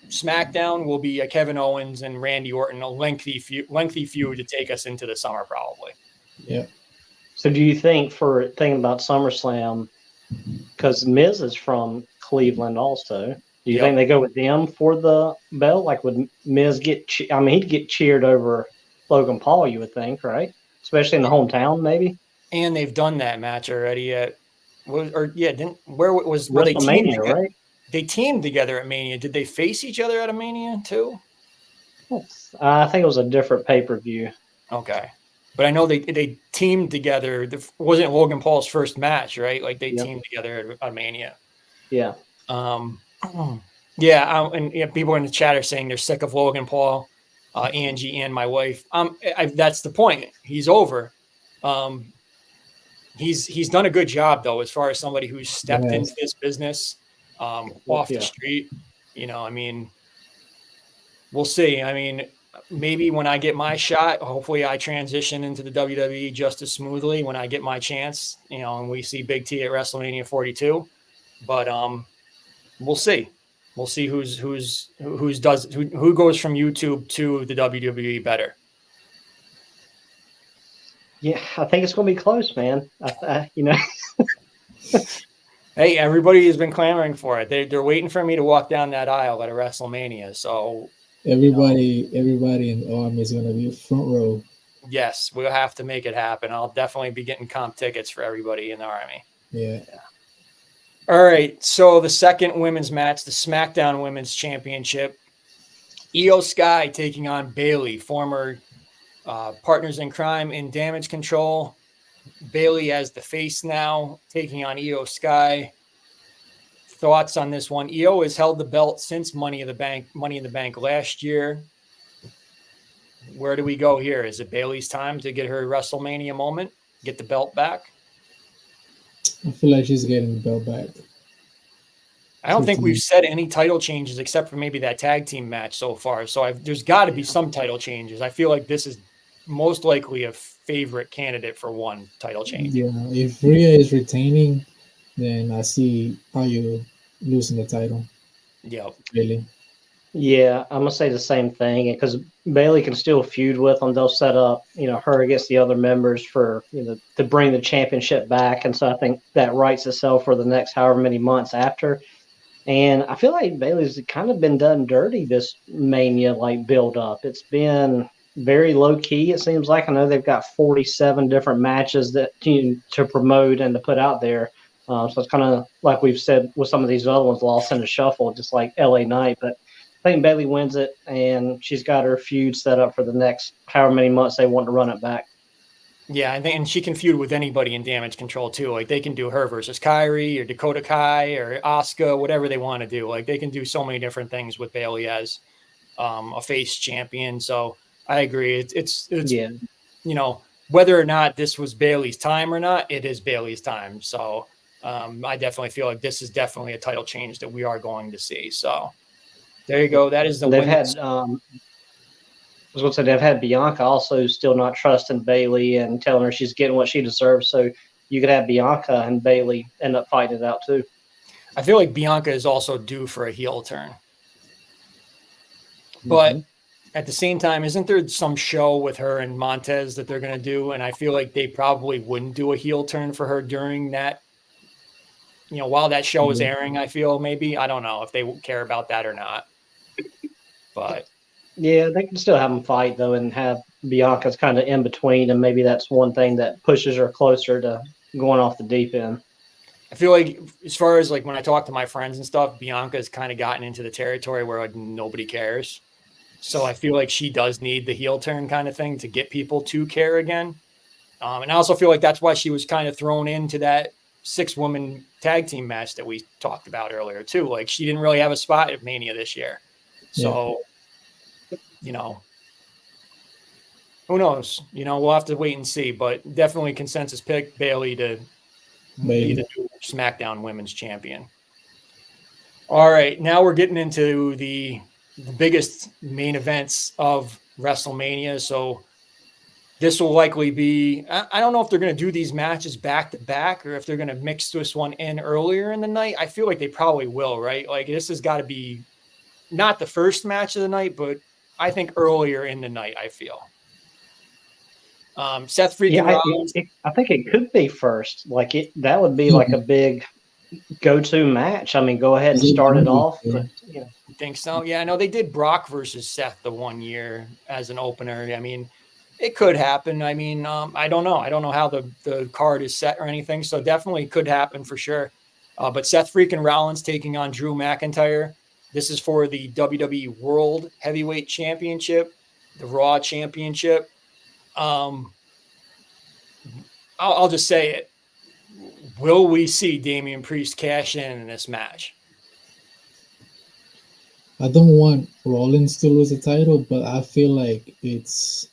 SmackDown will be a Kevin Owens and Randy Orton, a lengthy feud to take us into the summer probably. Yeah. So do you think, for thinking about SummerSlam, because Miz is from Cleveland also, do you think they go with them for the belt? Like, would Miz he'd get cheered over Logan Paul, you would think, right? Especially in the hometown, maybe. And they've done that match already at WrestleMania, right? They teamed together at Mania. Did they face each other at a Mania too? I think it was a different pay-per-view. Okay. But I know they teamed together. It wasn't Logan Paul's first match, right? Like they teamed together at Mania. Yeah. People in the chat are saying they're sick of Logan Paul, Angie, and my wife. That's the point. He's over. He's done a good job though, as far as somebody who's stepped into this business off the street. We'll see. maybe when I get my shot, hopefully I transition into the WWE just as smoothly when I get my chance, and we see Big T at WrestleMania 42. But we'll see. We'll see who goes from YouTube to the WWE better. Yeah, I think it's going to be close, man. Hey, everybody has been clamoring for it. They're waiting for me to walk down that aisle at a WrestleMania. So everybody in the Army is going to be front row. Yes, we'll have to make it happen. I'll definitely be getting comp tickets for everybody in the Army. Yeah. All right. So the second women's match, the Smackdown Women's Championship. Io Sky taking on Bayley, former partners in crime in Damage Control. Bayley as the face now, taking on Io Sky. Thoughts on this one? Io has held the belt since Money in the Bank last year. Where do we go here? Is it Bayley's time to get her WrestleMania moment, get the belt back? I feel like she's getting the belt back. I don't think we've said any title changes except for maybe that tag team match so far. So there's got to be some title changes. I feel like this is most likely a favorite candidate for one title change. Yeah, if Rhea is retaining, then I see how you're losing the title. Yeah. Really? Yeah, I'm going to say the same thing because Bayley can still feud with them. They'll set up, her against the other members for, to bring the championship back. And so I think that writes itself for the next however many months after. And I feel like Bayley's kind of been done dirty this Mania build up. It's been very low key. It seems like I know they've got 47 different matches that to promote and to put out there. So it's kind of like we've said with some of these other ones, lost in the shuffle, just like LA Knight. But I think Bayley wins it, and she's got her feud set up for the next however many months they want to run it back. Yeah, and she can feud with anybody in Damage Control too. Like they can do her versus Kyrie or Dakota Kai or Asuka, whatever they want to do. Like they can do so many different things with Bayley as a face champion. So I agree. It's yeah. Whether or not this was Bayley's time or not, it is Bayley's time. So I definitely feel like this is definitely a title change that we are going to see. So there you go. That is the women's. I was going to say they've had Bianca also still not trusting Bayley and telling her she's getting what she deserves. So you could have Bianca and Bayley end up fighting it out too. I feel like Bianca is also due for a heel turn. But at the same time, isn't there some show with her and Montez that they're going to do? And I feel like they probably wouldn't do a heel turn for her during that, while that show is airing, I feel maybe. I don't know if they care about that or not. But yeah, they can still have them fight, though, and have Bianca's kind of in between. And maybe that's one thing that pushes her closer to going off the deep end. I feel like as far as when I talk to my friends and stuff, Bianca's kind of gotten into the territory where nobody cares. So I feel like she does need the heel turn kind of thing to get people to care again. And I also feel like that's why she was kind of thrown into that 6-woman tag team match that we talked about earlier too. Like she didn't really have a spot at Mania this year. So, who knows? We'll have to wait and see, but definitely consensus pick Bayley to be the new SmackDown Women's Champion. All right. Now we're getting into the biggest main events of WrestleMania. So this will likely be, I don't know if they're going to do these matches back to back or if they're going to mix this one in earlier in the night. I feel like they probably will, right? Like this has got to be not the first match of the night, but I think earlier in the night, I feel. Seth freaking Rollins. I think it could be first. That would be like a big go-to match. I mean, go ahead and start it off. But, You think so? Yeah, I know they did Brock versus Seth the one year as an opener. I mean, it could happen. I mean, I don't know. I don't know how the card is set or anything. So definitely could happen for sure. But Seth freaking Rollins taking on Drew McIntyre. This is for the WWE World Heavyweight Championship, the Raw Championship. I'll just say it. Will we see Damian Priest cash in this match? I don't want Rollins to lose the title, but I feel like it's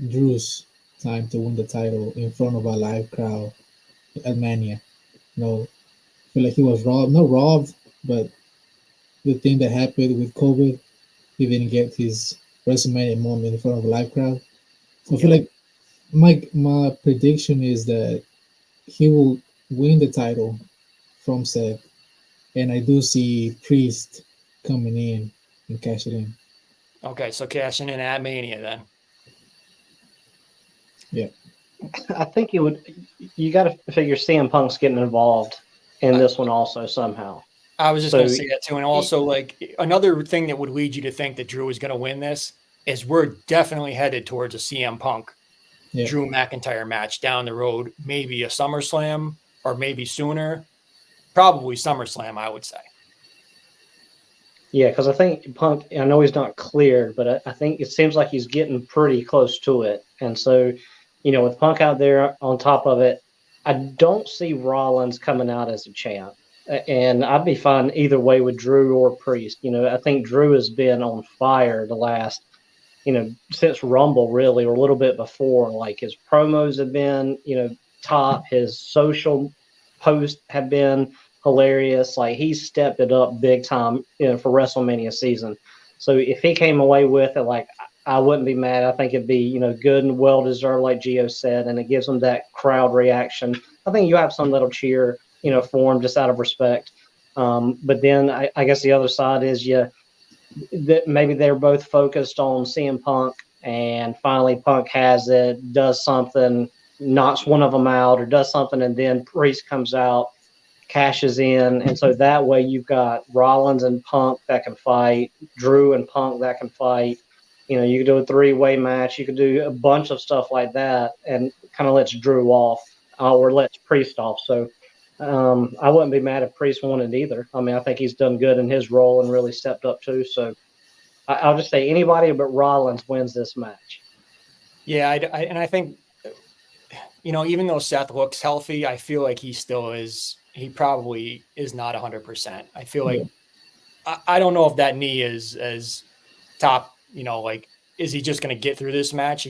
Drew's time to win the title in front of a live crowd at Mania. I feel like he was robbed. Not robbed, but the thing that happened with COVID, he didn't get his WrestleMania moment in front of a live crowd. So I feel like my prediction is that he will win the title from Seth, and I do see Priest coming in and cash it in. Okay, so cashing in at Mania then. Yeah. I think it would. You got to figure CM Punk's getting involved in this one also somehow. I was just So going to say that too. And also, like, another thing that would lead you to think that Drew is going to win this is we're definitely headed towards a CM Punk Yeah. Drew McIntyre match down the road, maybe a SummerSlam or maybe sooner. Probably SummerSlam, I would say. Yeah, because I think Punk, I know he's not cleared, but I think it seems like he's getting pretty close to it. And so, with Punk out there on top of it, I don't see Rollins coming out as a champ. And I'd be fine either way with Drew or Priest. I think Drew has been on fire the last, since Rumble, really, or a little bit before. Like his promos have been, top. His social posts have been hilarious. Like he's stepped it up big time, for WrestleMania season. So if he came away with it, like I wouldn't be mad. I think it'd be, good and well deserved, like Gio said, and it gives him that crowd reaction. I think you have some that'll cheer, for him just out of respect. But then I guess the other side is that maybe they're both focused on CM Punk, and finally Punk has it, does something, knocks one of them out, or does something, and then Priest comes out, cashes in, and so that way you've got Rollins and Punk that can fight, Drew and Punk that can fight. You could do a three-way match, you could do a bunch of stuff like that, and kind of lets Drew off, or lets Priest off. So I wouldn't be mad if Priest won it either. I mean, I think he's done good in his role and really stepped up too. So I'll just say anybody but Rollins wins this match. Yeah, I think, even though Seth looks healthy, I feel like he still is. He probably is not 100%. I feel like I don't know if that knee is as top. Like, is he just going to get through this match?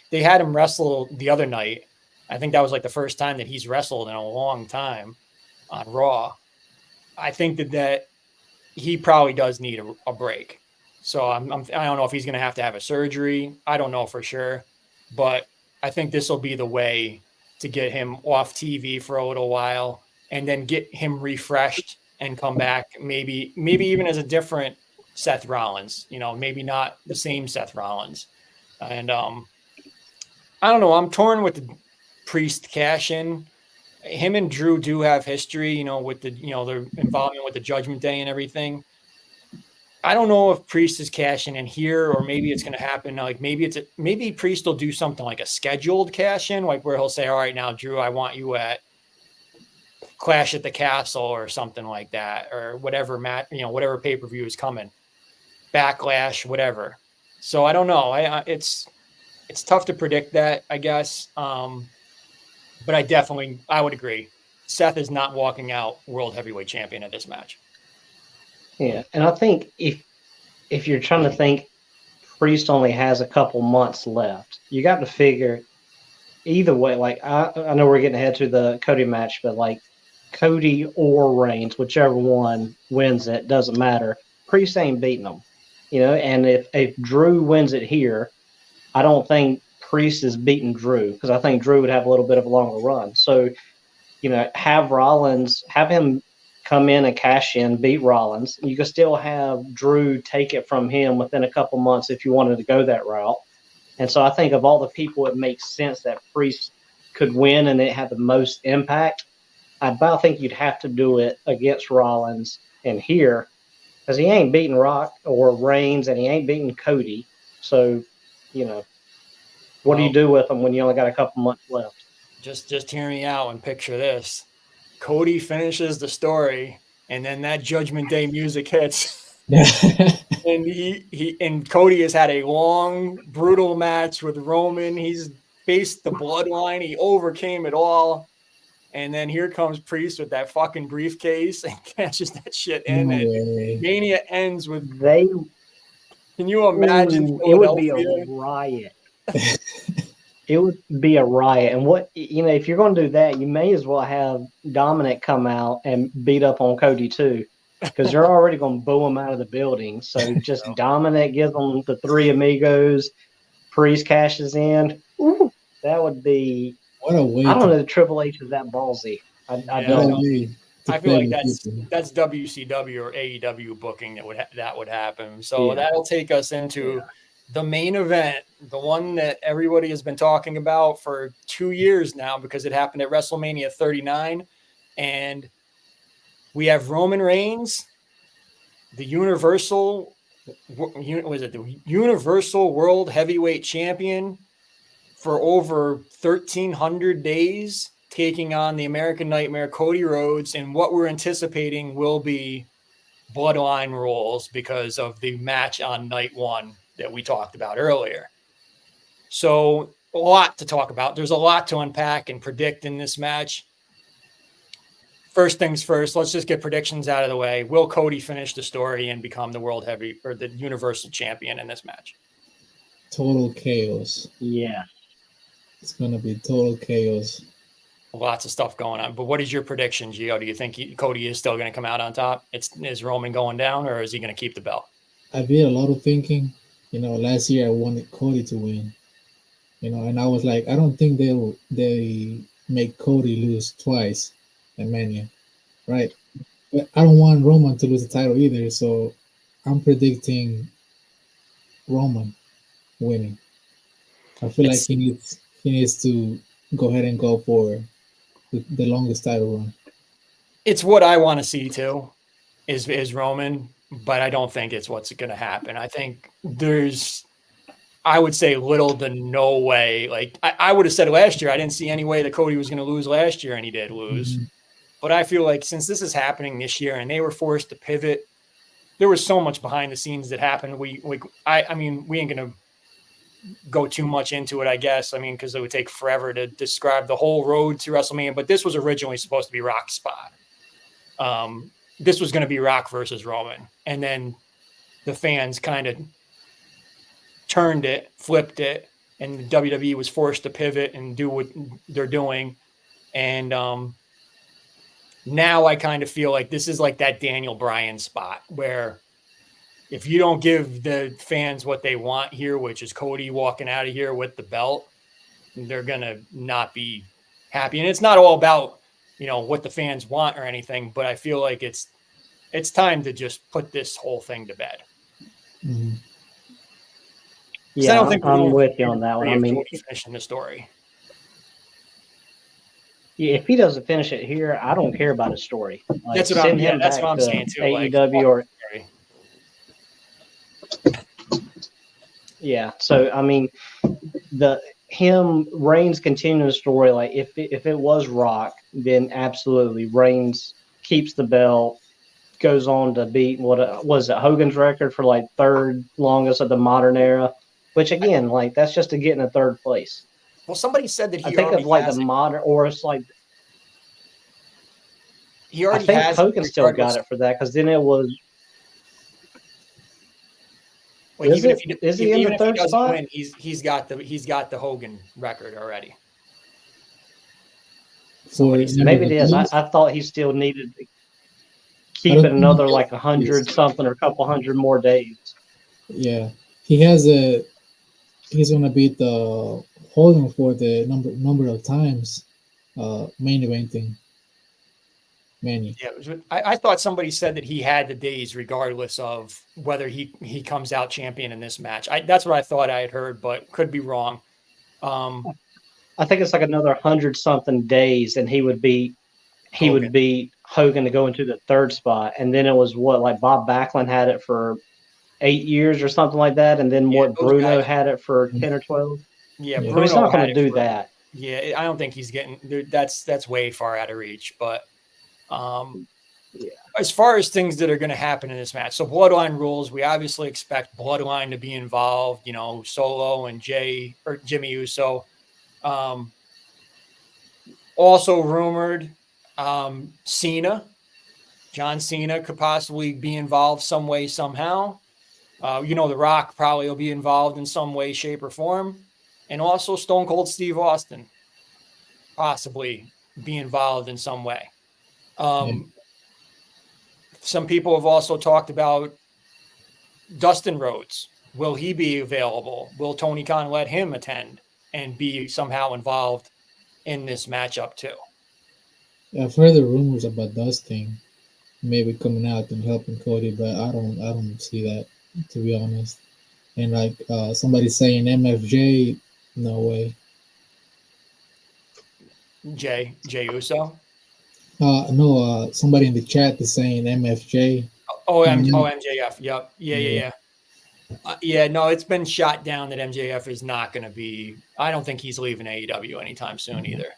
They had him wrestle the other night. I think that was like the first time that he's wrestled in a long time on Raw. I think that he probably does need a break. So I don't know if he's going to have a surgery. I don't know for sure, but I think this will be the way to get him off TV for a little while and then get him refreshed and come back. Maybe even as a different Seth Rollins, maybe not the same Seth Rollins. And I don't know. I'm torn with the Priest cash in. Him and Drew do have history, with their involvement with the Judgment Day and everything. I don't know if Priest is cashing in here, or maybe it's going to happen. Like maybe Priest will do something like a scheduled cash in, like where he'll say, "All right, now Drew, I want you at Clash at the Castle or something like that, or whatever whatever pay-per-view is coming, Backlash, whatever." So I don't know. It's tough to predict that, I guess. But I would agree. Seth is not walking out world heavyweight champion at this match. Yeah, and I think if you're trying to think, Priest only has a couple months left. You got to figure either way. Like I know we're getting ahead to the Cody match, but like Cody or Reigns, whichever one wins it, doesn't matter. Priest ain't beating them, And if Drew wins it here, I don't think Priest is beating Drew, because I think Drew would have a little bit of a longer run. So, have him come in and cash in, beat Rollins. You could still have Drew take it from him within a couple months if you wanted to go that route. And so I think of all the people, it makes sense that Priest could win and it had the most impact. I about think you'd have to do it against Rollins and here, because he ain't beating Rock or Reigns, and he ain't beating Cody. So, what do you do with them when you only got a couple months left? Just hear me out and picture this. Cody finishes the story, and then that Judgment Day music hits. And and Cody has had a long, brutal match with Roman. He's faced the bloodline. He overcame it all. And then here comes Priest with that fucking briefcase and catches that shit in. And Mania ends with Can you imagine? It would be a riot. It would be a riot. And if you're going to do that, you may as well have Dominic come out and beat up on Cody too. because they're already going to boo him out of the building. So just Dominic gives them the three amigos. Priest cashes in. Ooh, that would be. What a way! I don't know if Triple H is that ballsy. I Yeah, What a don't. way to I feel play like with people. that's WCW or AEW booking that would happen. So Yeah. that'll take us into the main event, the one that everybody has been talking about for 2 years now because it happened at WrestleMania 39, and we have Roman Reigns, the Universal the Universal World Heavyweight Champion for over 1,300 days, taking on the American Nightmare, Cody Rhodes, and what we're anticipating will be bloodline rules because of the match on night one that we talked about earlier. So a lot to talk about. There's a lot to unpack and predict in this match. First things first, let's just get predictions out of the way. Will Cody finish the story and become the world heavy or the Universal Champion in this match? Total chaos. Yeah. It's gonna be total chaos. Lots of stuff going on. But what is your prediction, Gio? Do you think Cody is still going to come out on top? Is Roman going down, or is he going to keep the belt? I did a lot of thinking. Last year I wanted Cody to win. And I was like, I don't think they make Cody lose twice at Mania, right? But I don't want Roman to lose the title either, so I'm predicting Roman winning. I feel like he needs to go ahead and go for the longest title run. It's what I want to see too, is Roman, but I don't think it's what's going to happen. I think I would say little to no way. Like I would have said last year, I didn't see any way that Cody was going to lose last year, and he did lose. Mm-hmm. But I feel like since this is happening this year, and they were forced to pivot, there was so much behind the scenes that happened. I mean, we ain't going to go too much into it, I guess. I mean, because it would take forever to describe the whole road to WrestleMania. But this was originally supposed to be Rock's spot. This was going to be Rock versus Roman, and then the fans kind of turned it, flipped it, and the WWE was forced to pivot and do what they're doing. And now I kind of feel like this is like that Daniel Bryan spot where if you don't give the fans what they want here, which is Cody walking out of here with the belt, they're going to not be happy. And it's not all about, what the fans want or anything, but I feel like it's time to just put this whole thing to bed. Mm-hmm. Yeah, I don't think I'm with you on that one. I mean, Cody finishing the story. Yeah, if he doesn't finish it here, I don't care about his story. Like, That's what I'm saying too. AEW yeah. So I mean, Reigns continuing the story. Like if it was Rock, then absolutely Reigns keeps the belt, goes on to beat what was it Hogan's record for like third longest of the modern era. Which again, like that's just to get in a third place. Well, somebody said that I think of like the modern, or it's like he already I think has. Hogan still got it for that because then it was. Like is he in the third spot? Win, he's got the Hogan record already. Maybe it is. I thought he still needed to keep it another like 100 something or a couple hundred more days. Yeah, he's gonna beat the Hogan for the number of times main eventing Mania. Yeah, I thought somebody said that he had the days regardless of whether he comes out champion in this match. That's what I thought I had heard, but could be wrong. I think it's like another 100 something days, and he would beat Hogan to go into the third spot, and then it was like Bob Backlund had it for 8 years or something like that, and then Bruno had it for 10 or 12. Yeah, Bruno he's not going to do that. Yeah, I don't think he's getting that's way far out of reach, but. As far as things that are going to happen in this match, so Bloodline rules, we obviously expect Bloodline to be involved, Solo and Jimmy Uso. Also rumored, John Cena could possibly be involved some way, somehow. The Rock probably will be involved in some way, shape, or form. And also Stone Cold Steve Austin possibly be involved in some way. some people have also talked about Dustin Rhodes. Will he be available? Will Tony Khan let him attend and be somehow involved in this matchup too? I've heard the rumors about Dustin maybe coming out and helping Cody, but I don't see that, to be honest. And like somebody saying MFJ, no way. Jay Uso. No, somebody in the chat is saying MFJ. MJF. Yep. Yeah. Yeah. Yeah, no, it's been shot down that MJF is not going to be. I don't think he's leaving AEW anytime soon either.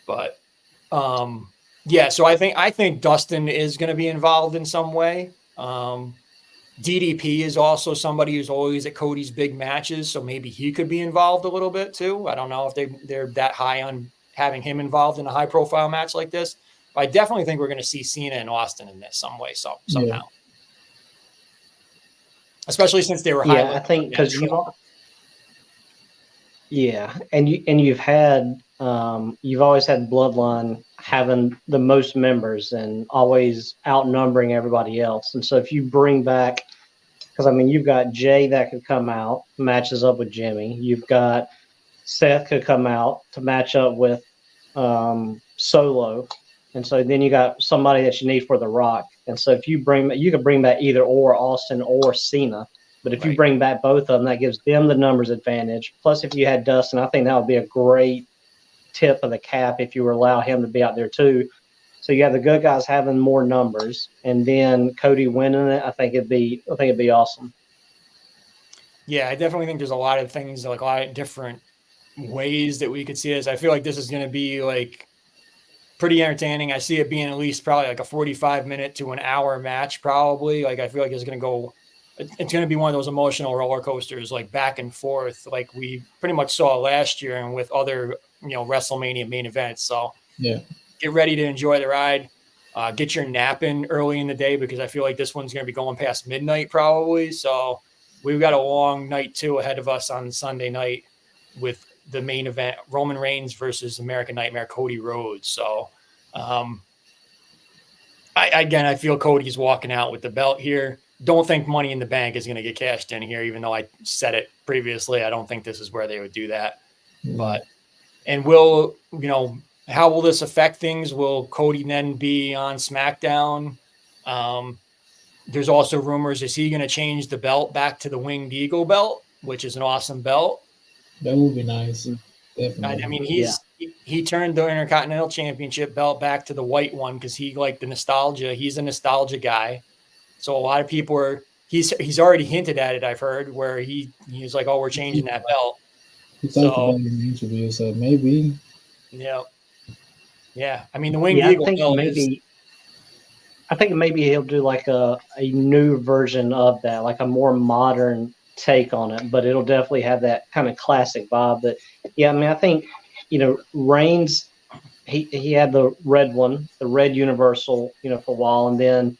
But yeah, so I think Dustin is going to be involved in some way. DDP is also somebody who's always at Cody's big matches, so maybe he could be involved a little bit too. I don't know if they're that high on having him involved in a high profile match like this. But I definitely think we're going to see Cena and Austin in this some way, somehow. Yeah. Especially since they were high. Yeah, I think because you've had you've always had Bloodline having the most members and always outnumbering everybody else. And so if you bring back, because I mean you've got Jay that could come out, matches up with Jimmy. You've got Seth could come out to match up with Solo, and so then you got somebody that you need for The Rock. And so if you could bring back either or Austin or Cena. But if you bring back both of them, that gives them the numbers advantage. Plus, if you had Dustin, I think that would be a great tip of the cap if you would allow him to be out there too. So you have the good guys having more numbers, and then Cody winning it. I think it'd be awesome. Yeah, I definitely think there's a lot of things, like a lot of different ways that we could see this. I feel like this is going to be like pretty entertaining. I see it being at least probably like a 45-minute to an hour match, probably. Like I feel like it's going to be one of those emotional roller coasters, like back and forth, like we pretty much saw last year and with other, WrestleMania main events. So yeah, get ready to enjoy the ride. Get your nap in early in the day, because I feel like this one's going to be going past midnight probably. So we've got a long night too ahead of us on Sunday night with the main event, Roman Reigns versus American Nightmare Cody Rhodes. So I feel Cody's walking out with the belt here. Don't think Money in the Bank is going to get cashed in here, even though I said it previously. I don't think this is where they would do that. But, and how will this affect things? Will Cody then be on SmackDown? There's also rumors, is he going to change the belt back to the Winged Eagle belt, which is an awesome belt? That would be nice. Definitely. I mean, he turned the Intercontinental Championship belt back to the white one because he liked the nostalgia. He's a nostalgia guy. So a lot of people he's already hinted at it, I've heard, where he was like, oh, we're changing that belt. He talked about it in the interview, so maybe. Yeah. Yeah. I mean, the Winged Eagle belt I think maybe he'll do like a new version of that, like a more modern take on it, but it'll definitely have that kind of classic vibe. But yeah, I mean, I think, Reigns, he had the red one, the red Universal, for a while, and then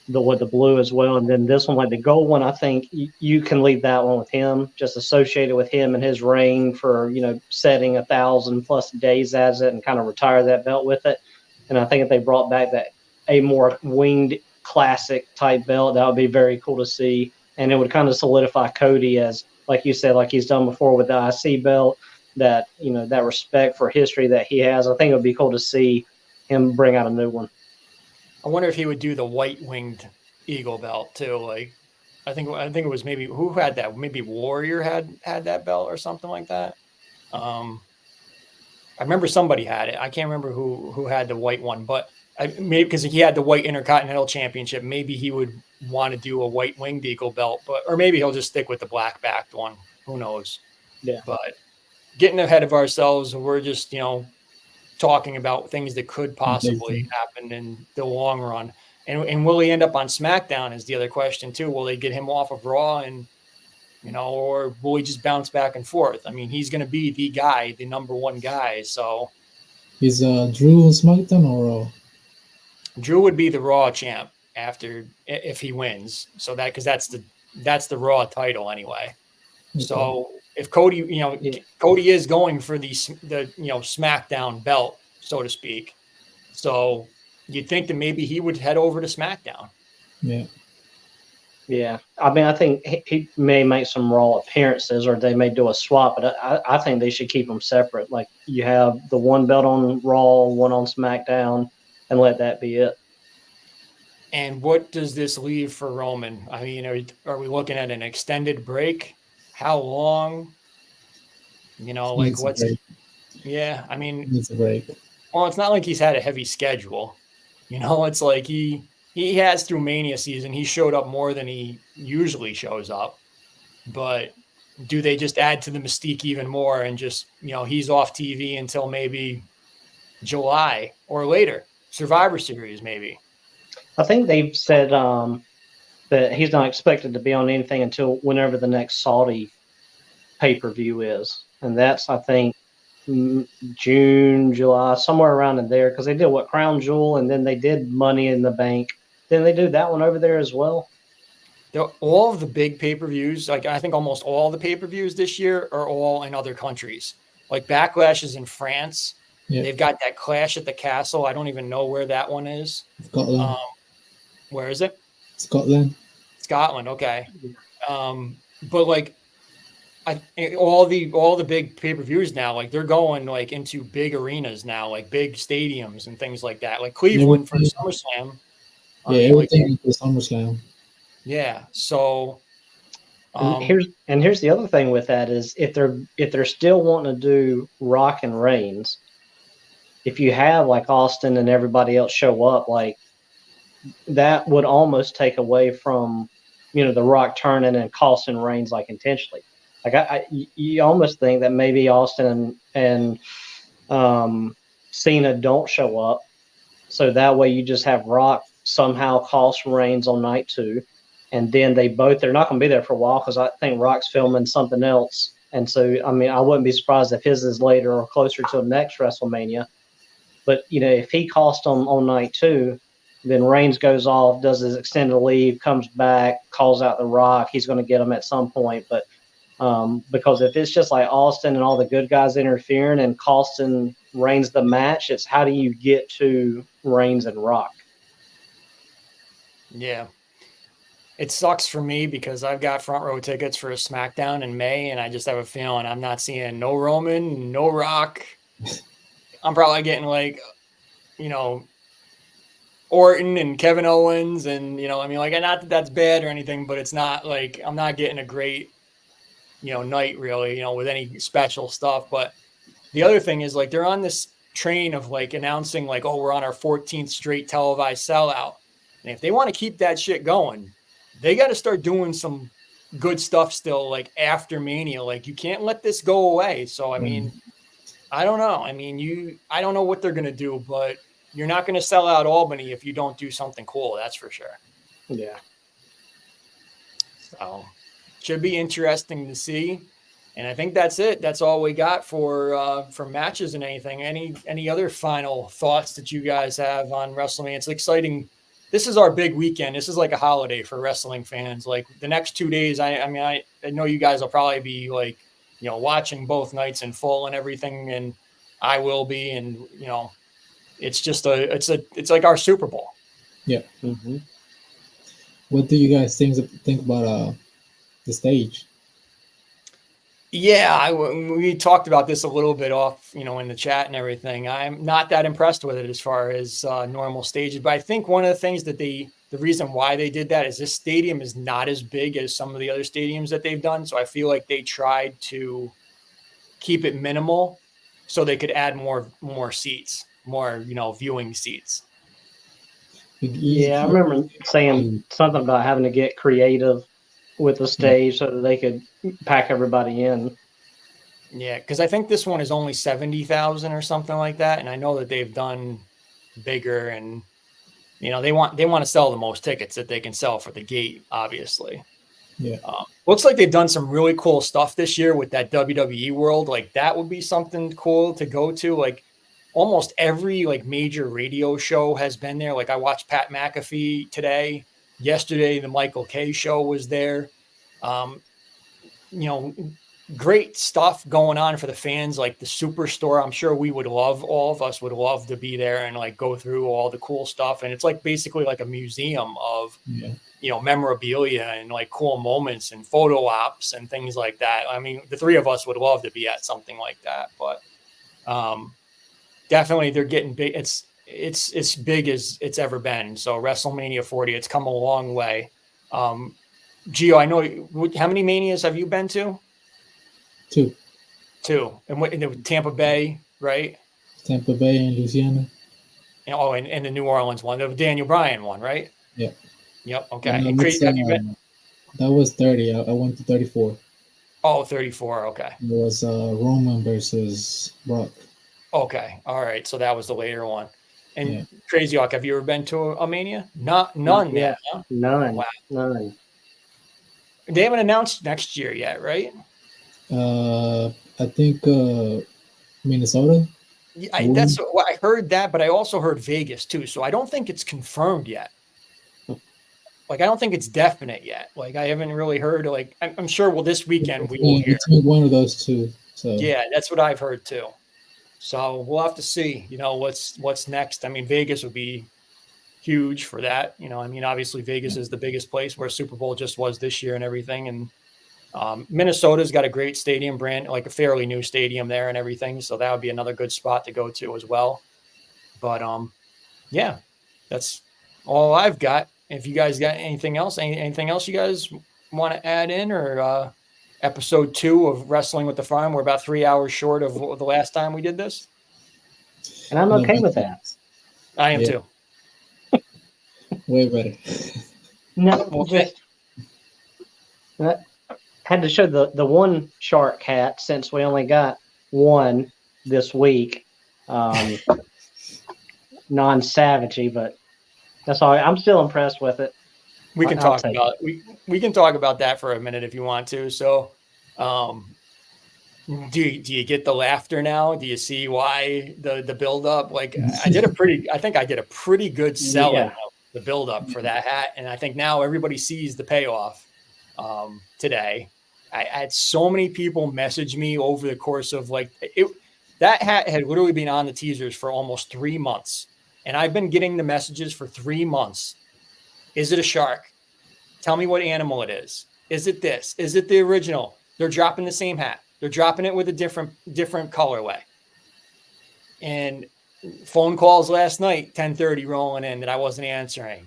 the blue as well, and then this one, like the gold one, I think you can leave that one with him, just associated with him and his reign for setting 1,000+ days as it, and kind of retire that belt with it. And I think if they brought back a more winged classic type belt, that would be very cool to see, and it would kind of solidify Cody as, like you said, like he's done before with the IC belt, that that respect for history that he has. I think it would be cool to see him bring out a new one. I wonder if he would do the white Winged Eagle belt too. Like, I think it was maybe who had that. Maybe Warrior had that belt or something like that. I remember somebody had it. I can't remember who had the white one, but maybe because he had the white Intercontinental Championship, maybe he would want to do a white Winged Eagle belt, or maybe he'll just stick with the black backed one. Who knows? Yeah. But getting ahead of ourselves, we're just talking about things that could possibly happen in the long run. And will he end up on SmackDown is the other question too. Will they get him off of Raw and, or will he just bounce back and forth? I mean, he's going to be the guy, the number one guy. So is Drew on SmackDown or Raw? Drew would be the Raw champ if he wins. So because that's the Raw title anyway. Okay. So if Cody, Cody is going for the SmackDown belt, so to speak. So, you'd think that maybe he would head over to SmackDown. Yeah. Yeah, I mean, I think he may make some Raw appearances, or they may do a swap. But I think they should keep them separate. Like you have the one belt on Raw, one on SmackDown, and let that be it. And what does this leave for Roman? I mean, are we looking at an extended break? How long? Like Needs a what's? break. Yeah, I mean, Needs a break. well, it's not like he's had a heavy schedule. It's like he has through Mania season. He showed up more than he usually shows up. But do they just add to the mystique even more and just, he's off TV until maybe July or later, Survivor Series maybe? I think they've said that he's not expected to be on anything until whenever the next Saudi pay-per-view is. And that's, I think, June, July, somewhere around in there, because they did Crown Jewel, and then they did Money in the Bank. Then they do that one over there as well. All of the big pay-per-views, like I think almost all the pay-per-views this year are all in other countries. Like Backlash is in France. Yeah. They've got that Clash at the Castle. I don't even know where that one is. Scotland. Where is it? Scotland. Scotland. Okay. But like, all the big pay-per-views now, like they're going like into big arenas now, like big stadiums and things like that. Like Cleveland for SummerSlam. Everything for SummerSlam. Yeah. So here's the other thing with that is if they're still wanting to do Rock and Reigns, if you have like Austin and everybody else show up, like that would almost take away from the Rock turning and costing Reigns like intentionally. Like you almost think that maybe Austin and Cena don't show up, so that way you just have Rock somehow cost Reigns on night 2, and then they're not going to be there for a while because I think Rock's filming something else, and so I mean I wouldn't be surprised if his is later or closer to the next WrestleMania. But if he cost them on night 2, then Reigns goes off, does his extended leave, comes back, calls out The Rock. He's going to get him at some point, but. Because if it's just like Austin and all the good guys interfering and costing Reigns the match, it's how do you get to Reigns and Rock? Yeah. It sucks for me because I've got front row tickets for a SmackDown in May, and I just have a feeling I'm not seeing no Roman, no Rock. I'm probably getting like, Orton and Kevin Owens and, like, not that that's bad or anything, but it's not like I'm not getting a great night really, with any special stuff. But the other thing is like they're on this train of like announcing like, oh, we're on our 14th straight televised sellout. And if they want to keep that shit going, they got to start doing some good stuff still, like after Mania. Like you can't let this go away. So, I mean, I don't know. I mean, I don't know what they're going to do, but you're not going to sell out Albany if you don't do something cool. That's for sure. Yeah. So should be interesting to see. And I think that's it. That's all we got for matches and anything. Any other final thoughts that you guys have on WrestleMania? It's exciting. This is our big weekend. This is like a holiday for wrestling fans. Like the next 2 days, I know you guys will probably be like, watching both nights in full and everything. And I will be. And, it's just it's like our Super Bowl. Yeah. Mm-hmm. What do you guys think about the stage? Yeah, we talked about this a little bit off, in the chat and everything. I'm not that impressed with it as far as normal stages, but I think one of the things that the reason why they did that is this stadium is not as big as some of the other stadiums that they've done. So I feel like they tried to keep it minimal so they could add more seats, more, viewing seats. Yeah, I remember saying something about having to get creative with the stage so that they could pack everybody in. Yeah, because I think this one is only 70,000 or something like that, and I know that they've done bigger, and they want to sell the most tickets that they can sell for the gate, obviously. Yeah. Looks like they've done some really cool stuff this year with that WWE World. Like that would be something cool to go to. Like almost every like major radio show has been there. Like I watched Pat McAfee today. Yesterday, the Michael Kay show was there. great stuff going on for the fans, like the Superstore. I'm sure all of us would love to be there and like go through all the cool stuff. And it's like basically like a museum of, memorabilia and like cool moments and photo ops and things like that. I mean, the three of us would love to be at something like that, but definitely they're getting big. It's big as it's ever been. So WrestleMania 40, it's come a long way. Gio, I know, how many Manias have you been to? Two. And what, in Tampa Bay, right? Tampa Bay and Louisiana. And the New Orleans one, the Daniel Bryan one, right? Yeah. Yep. Okay. And And have you been? That was 30. I went to 34. Oh, 34. Okay. It was Roman versus Brock. Okay. All right. So that was the later one. And Crazyhawk, have you ever been to a Mania? None. Yeah. Huh? None. Wow. None. They haven't announced next year yet, right? I think Minnesota. That's what I heard that, but I also heard Vegas too. So I don't think it's confirmed yet. Like, I don't think it's definite yet. Like, I haven't really heard. Like, I'm sure. Well, this weekend we will hear. Between one of those two. So yeah, that's what I've heard too. So we'll have to see. What's next. I mean, Vegas would be huge for that. I mean, obviously Vegas is the biggest place where Super Bowl just was this year and everything. And Minnesota's got a great stadium brand, like a fairly new stadium there and everything. So that would be another good spot to go to as well. But yeah, that's all I've got. If you guys got anything else you guys want to add in, or episode 2 of Wrestling with the Farm, we're about 3 hours short of the last time we did this. And I'm okay with that. I am too. Way better. No, just had to show the one shark hat, since we only got one this week. Non-savagey, but that's all right. I'm still impressed with it. We can talk about it. We can talk about that for a minute if you want to. So, do you get the laughter now? Do you see why the build up? Like, I think I did a pretty good selling of the build up for that hat, and I think now everybody sees the payoff. Today, I had so many people message me over the course of that hat had literally been on the teasers for almost 3 months. And I've been getting the messages for 3 months. Is it a shark? Tell me what animal it is. Is it this? Is it the original? They're dropping the same hat. They're dropping it with a different colorway. And phone calls last night, 10:30 rolling in that I wasn't answering.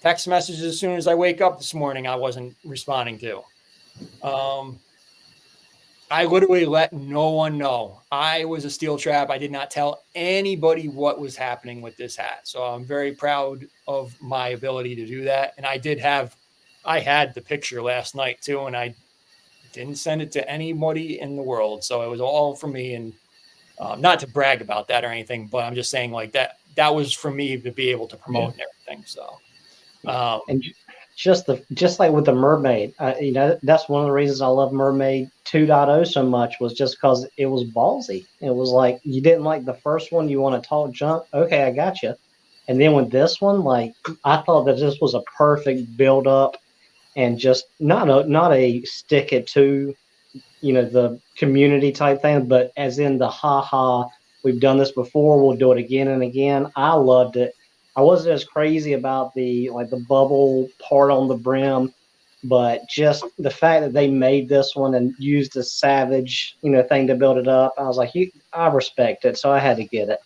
Text messages as soon as I wake up this morning, I wasn't responding to. I literally let no one know. I was a steel trap. I did not tell anybody what was happening with this hat. So I'm very proud of my ability to do that. And I had the picture last night too, and I didn't send it to anybody in the world. So it was all for me. And not to brag about that or anything, but I'm just saying like that was for me to be able to promote and everything. So, and just like with the Mermaid, that's one of the reasons I love Mermaid 2.0 so much, was just because it was ballsy. It was like, you didn't like the first one, you want to talk junk, okay, I got you. And then with this one, like, I thought that this was a perfect build up, and just not a stick it to the community type thing, but as in the we've done this before, we'll do it again and again. I loved it. I wasn't as crazy about the bubble part on the brim, but just the fact that they made this one and used a Savage, thing to build it up, I was like, I respect it, so I had to get it.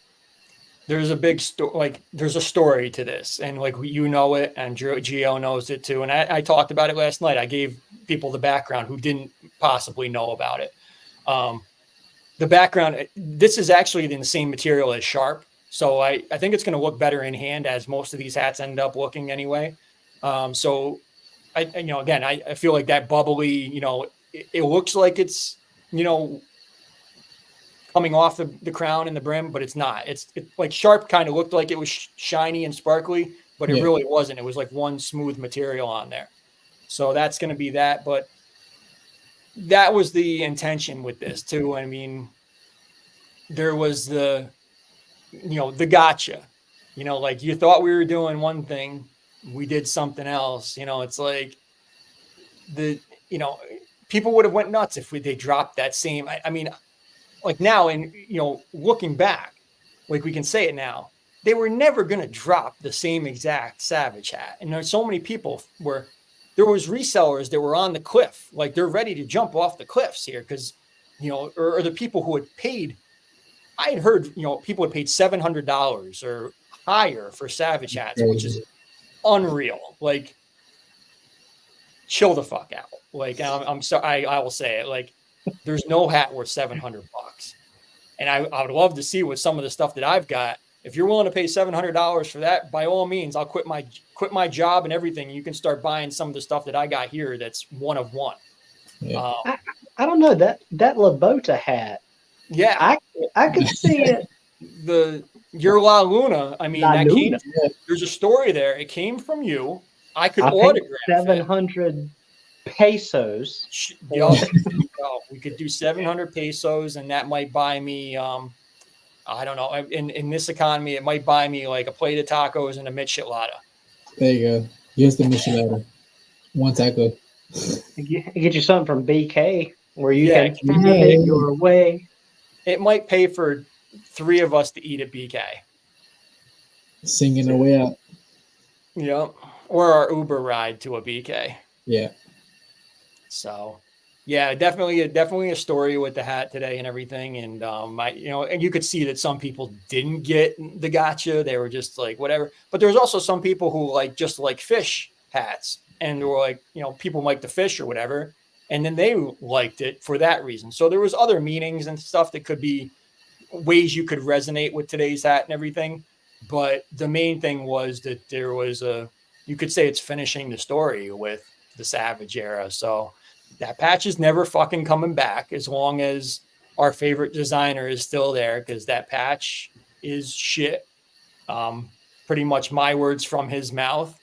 There's a big story, there's a story to this, and it, and Gio knows it too. And I talked about it last night. I gave people the background who didn't possibly know about it. The background, this is actually in the same material as Sharp. So I think it's going to look better in hand, as most of these hats end up looking anyway. So I feel like that bubbly, it looks like it's, coming off the crown and the brim, but it's not. It's like Sharp kind of looked like it was shiny and sparkly, but it really wasn't. It was like one smooth material on there. So that's going to be that. But that was the intention with this too. I mean, there was the gotcha, like you thought we were doing one thing, we did something else. It's like people would have went nuts if they dropped that same. I mean, like now, and looking back, like we can say it now, they were never going to drop the same exact Savage hat. And there's so many people where there was resellers that were on the cliff, like they're ready to jump off the cliffs here because, or the people who had paid. I had heard, people had paid $700 or higher for Savage hats, which is unreal. Like, chill the fuck out. Like, I'm sorry, I will say it. Like, there's no hat worth $700. And I would love to see what some of the stuff that I've got. If you're willing to pay $700 for that, by all means, I'll quit my job and everything. You can start buying some of the stuff that I got here. That's one of one. Yeah. I don't know that Labota hat. Yeah, I could see it. Your La Luna. I mean, La Luna. There's a story there. It came from you. I could autograph 700 pesos. We could do 700 pesos, and that might buy me. I don't know. In this economy, it might buy me like a plate of tacos and a michelada. There you go. Here's the michelada. One taco. Get you something from BK where you can pay your way. It might pay for 3 of us to eat at BK. Singing our way out. Yep. Or our Uber ride to a BK. Yeah. So, yeah, definitely a story with the hat today and everything. And and you could see that some people didn't get the gotcha. They were just like whatever. But there was also some people who just like fish hats, and they were like, people like the fish or whatever. And then they liked it for that reason. So there was other meanings and stuff that could be ways you could resonate with today's hat and everything. But the main thing was that there was you could say it's finishing the story with the Savage era. So that patch is never fucking coming back as long as our favorite designer is still there, because that patch is shit. Pretty much my words from his mouth.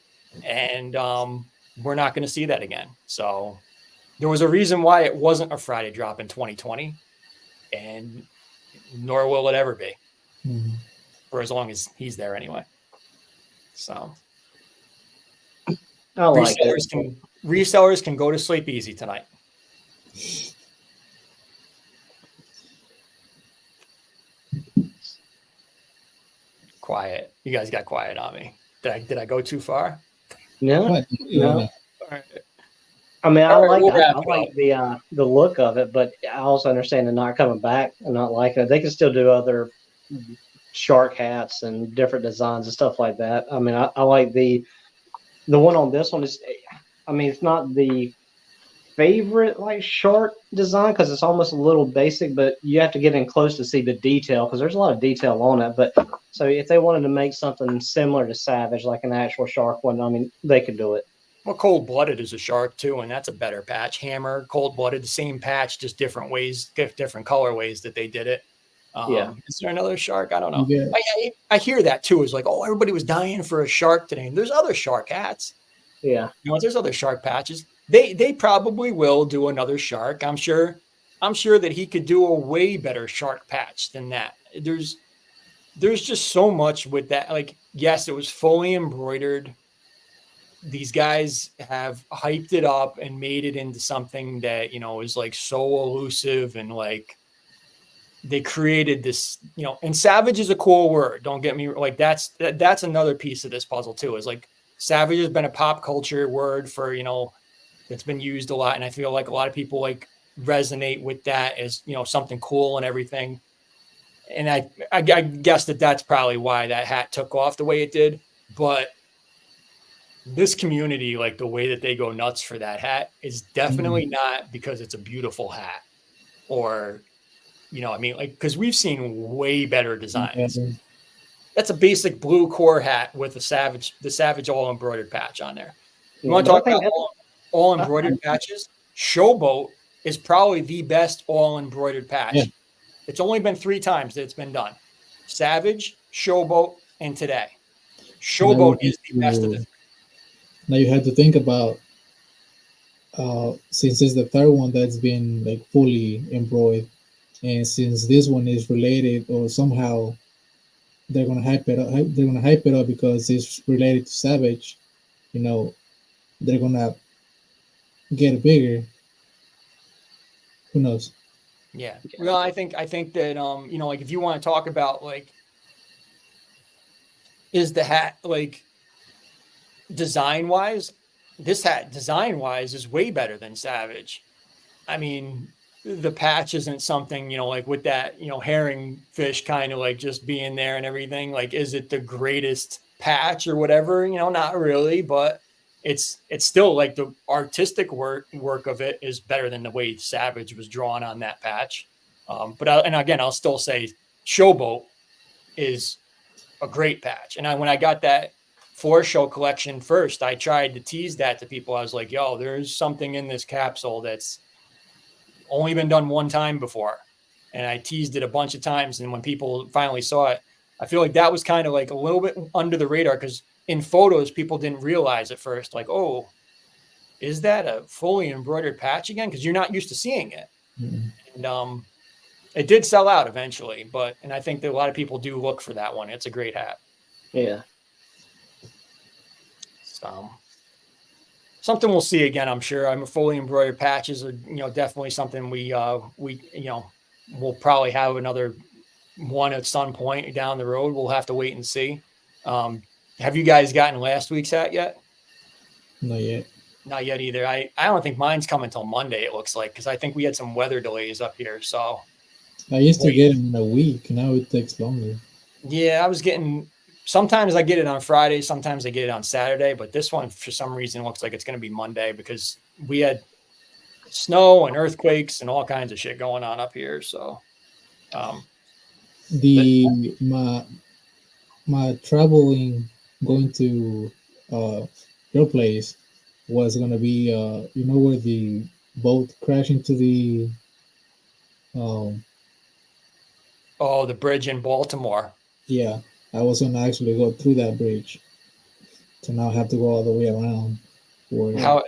And we're not going to see that again. So there was a reason why it wasn't a Friday drop in 2020, and nor will it ever be for as long as he's there anyway. So resellers can go to sleep easy tonight. Quiet. You guys got quiet on me. Did I go too far? No. All right. I mean, I like the look of it, but I also understand they're not coming back and not liking it. They can still do other shark hats and different designs and stuff like that. I mean, I like the one on this one is, I mean, it's not the favorite shark design because it's almost a little basic, but you have to get in close to see the detail because there's a lot of detail on it. But so if they wanted to make something similar to Savage, like an actual shark one, I mean, they could do it. Well, Cold-Blooded is a shark too, and that's a better patch. Hammer, Cold-Blooded, the same patch, just different ways, different colorways that they did it. Is there another shark? I don't know. Yeah. I hear that too. It's like, oh, everybody was dying for a shark today. And there's other shark hats. Yeah. There's other shark patches. They probably will do another shark. I'm sure that he could do a way better shark patch than that. There's just so much with that. Like, yes, it was fully embroidered. These guys have hyped it up and made it into something that, is so elusive, and they created this, and savage is a cool word. Don't get me that's another piece of this puzzle too, is savage has been a pop culture word for, it's been used a lot. And I feel like a lot of people resonate with that as, something cool and everything. And I guess that's probably why that hat took off the way it did. But this community, the way that they go nuts for that hat is definitely not because it's a beautiful hat or, because we've seen way better designs. Mm-hmm. That's a basic blue core hat with the Savage all embroidered patch on there. You want to talk about all embroidered patches? Showboat is probably the best all embroidered patch. Yeah. It's only been 3 times that it's been done. Savage, Showboat, and today. Showboat is the best of the 3. Now you have to think about since it's the third one that's been fully embroidered, and since this one is related or somehow they're gonna hype it up. They're gonna hype it up because it's related to Savage. They're gonna get bigger. Who knows? Yeah. Well, I think that you know, like if you want to talk about like is the hat like design wise, this hat design wise is way better than Savage. I mean, the patch isn't something, you know, like with that, you know, herring fish kind of like just being there and everything. Like, is it the greatest patch or whatever? You know, not really, but it's still like the artistic work of it is better than the way Savage was drawn on that patch. And again, I'll still say Showboat is a great patch. And when I got that four show collection first, I tried to tease that to people. I was like, yo, there's something in this capsule that's only been done one time before. And I teased it a bunch of times. And when people finally saw it, I feel like that was kind of like a little bit under the radar because in photos, people didn't realize at first, like, oh, is that a fully embroidered patch again? Because you're not used to seeing it. Mm-hmm. And it did sell out eventually, and I think that a lot of people do look for that one. It's a great hat. Yeah. So something we'll see again, I'm sure. I'm fully embroidered patches are, you know, definitely something we you know, we'll probably have another one at some point down the road. We'll have to wait and see. Have you guys gotten last week's hat yet? Not yet. Not yet either. I don't think mine's coming until Monday, it looks like, because I think we had some weather delays up here. So I used to get them in a week. Now it takes longer. Yeah, I was getting sometimes I get it on Friday, sometimes I get it on Saturday, but this one for some reason looks like it's going to be Monday because we had snow and earthquakes and all kinds of shit going on up here. So my traveling going to your place was gonna be you know where the boat crashed into the the bridge in Baltimore. Yeah, I was gonna actually go through that bridge, so now I have to go all the way around. How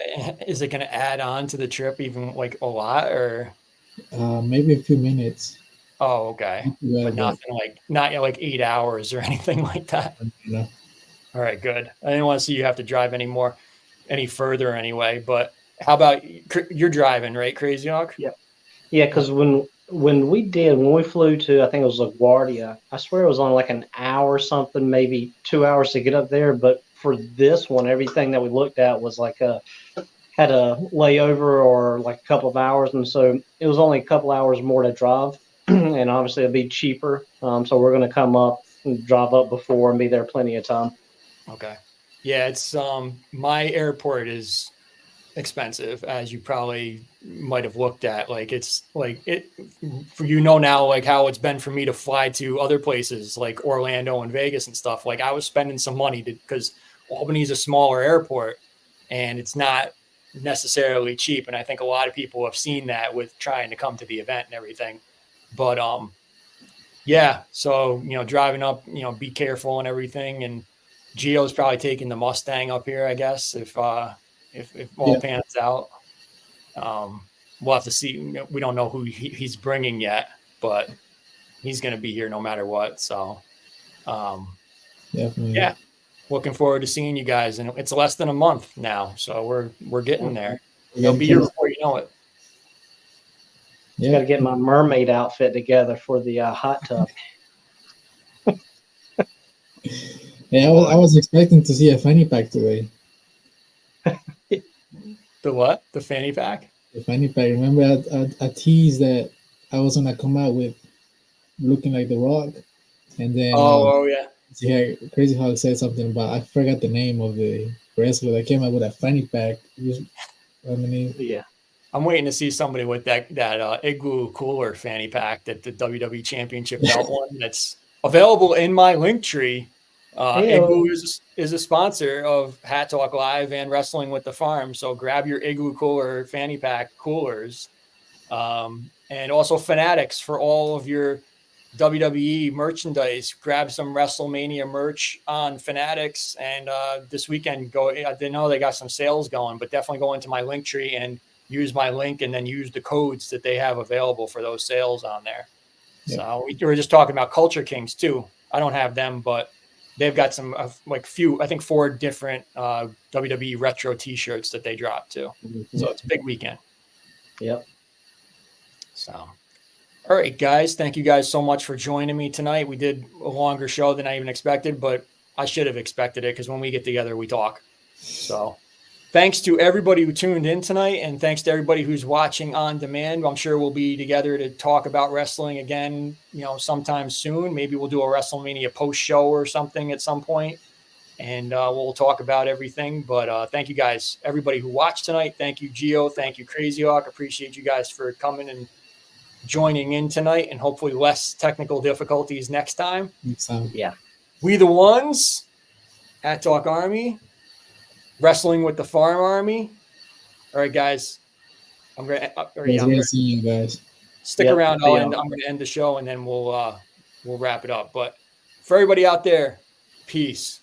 is it going to add on to the trip? Even like a lot, or maybe a few minutes. Oh, okay, but nothing like not like 8 hours or anything like that. No. All right, good. I didn't want to see you have to drive any further anyway. But how about you're driving, right, Crazyhawk? Yeah, because when we flew to, I think it was LaGuardia, I swear it was on like an hour or something, maybe 2 hours to get up there. But for this one, everything that we looked at was like had a layover or like a couple of hours, and so it was only a couple hours more to drive, and obviously it'll be cheaper. So we're going to come up and drive up before and be there plenty of time. Okay. Yeah, it's my airport is expensive, as you probably might have looked at. Like it's like it for now, like how it's been for me to fly to other places like Orlando and Vegas and stuff. Like I was spending some money because Albany's a smaller airport and it's not necessarily cheap. And I think a lot of people have seen that with trying to come to the event and everything. But yeah, so driving up, be careful and everything. And Gio's probably taking the Mustang up here, I guess, if all pans out. We'll have to see. We don't know who he's bringing yet, but he's going to be here no matter what. So, definitely. Yeah, looking forward to seeing you guys. And it's less than a month now, so we're getting there. He'll be here before you know it. Yeah, got to get my mermaid outfit together for the hot tub. Yeah, I was expecting to see a fanny pack today. The what? The fanny pack? The fanny pack. Remember, I teased that I was gonna come out with looking like The Rock, and then yeah, Crazyhawk said something about, I forgot the name of the wrestler that came out with a fanny pack. Yeah. I'm waiting to see somebody with that Igloo Cooler fanny pack that the WWE Championship belt one that's available in my link tree. Igloo is a sponsor of Hat Talk Live and Wrestling with the Farm. So grab your Igloo Cooler fanny pack coolers. And also Fanatics for all of your WWE merchandise. Grab some Wrestlemania merch on Fanatics. And this weekend, I didn't know they got some sales going, but definitely go into my link tree and use my link and then use the codes that they have available for those sales on there. Yeah. So we were just talking about Culture Kings too. I don't have them, but they've got some I think 4 different WWE retro t-shirts that they dropped too. Mm-hmm. So it's a big weekend. Yep. So, all right, guys. Thank you guys so much for joining me tonight. We did a longer show than I even expected, but I should have expected it because when we get together, we talk. So, thanks to everybody who tuned in tonight, and thanks to everybody who's watching on demand. I'm sure we'll be together to talk about wrestling again, sometime soon. Maybe we'll do a WrestleMania post show or something at some point, and we'll talk about everything. But thank you guys, everybody who watched tonight. Thank you, Gio. Thank you, Crazyhawk. Appreciate you guys for coming and joining in tonight, and hopefully less technical difficulties next time. Yeah. We the ones at Talk Army, wrestling with the Farm Army. All right, guys. I'm gonna see you guys. Stick around. I'm gonna end the show, and then we'll wrap it up. But for everybody out there, peace.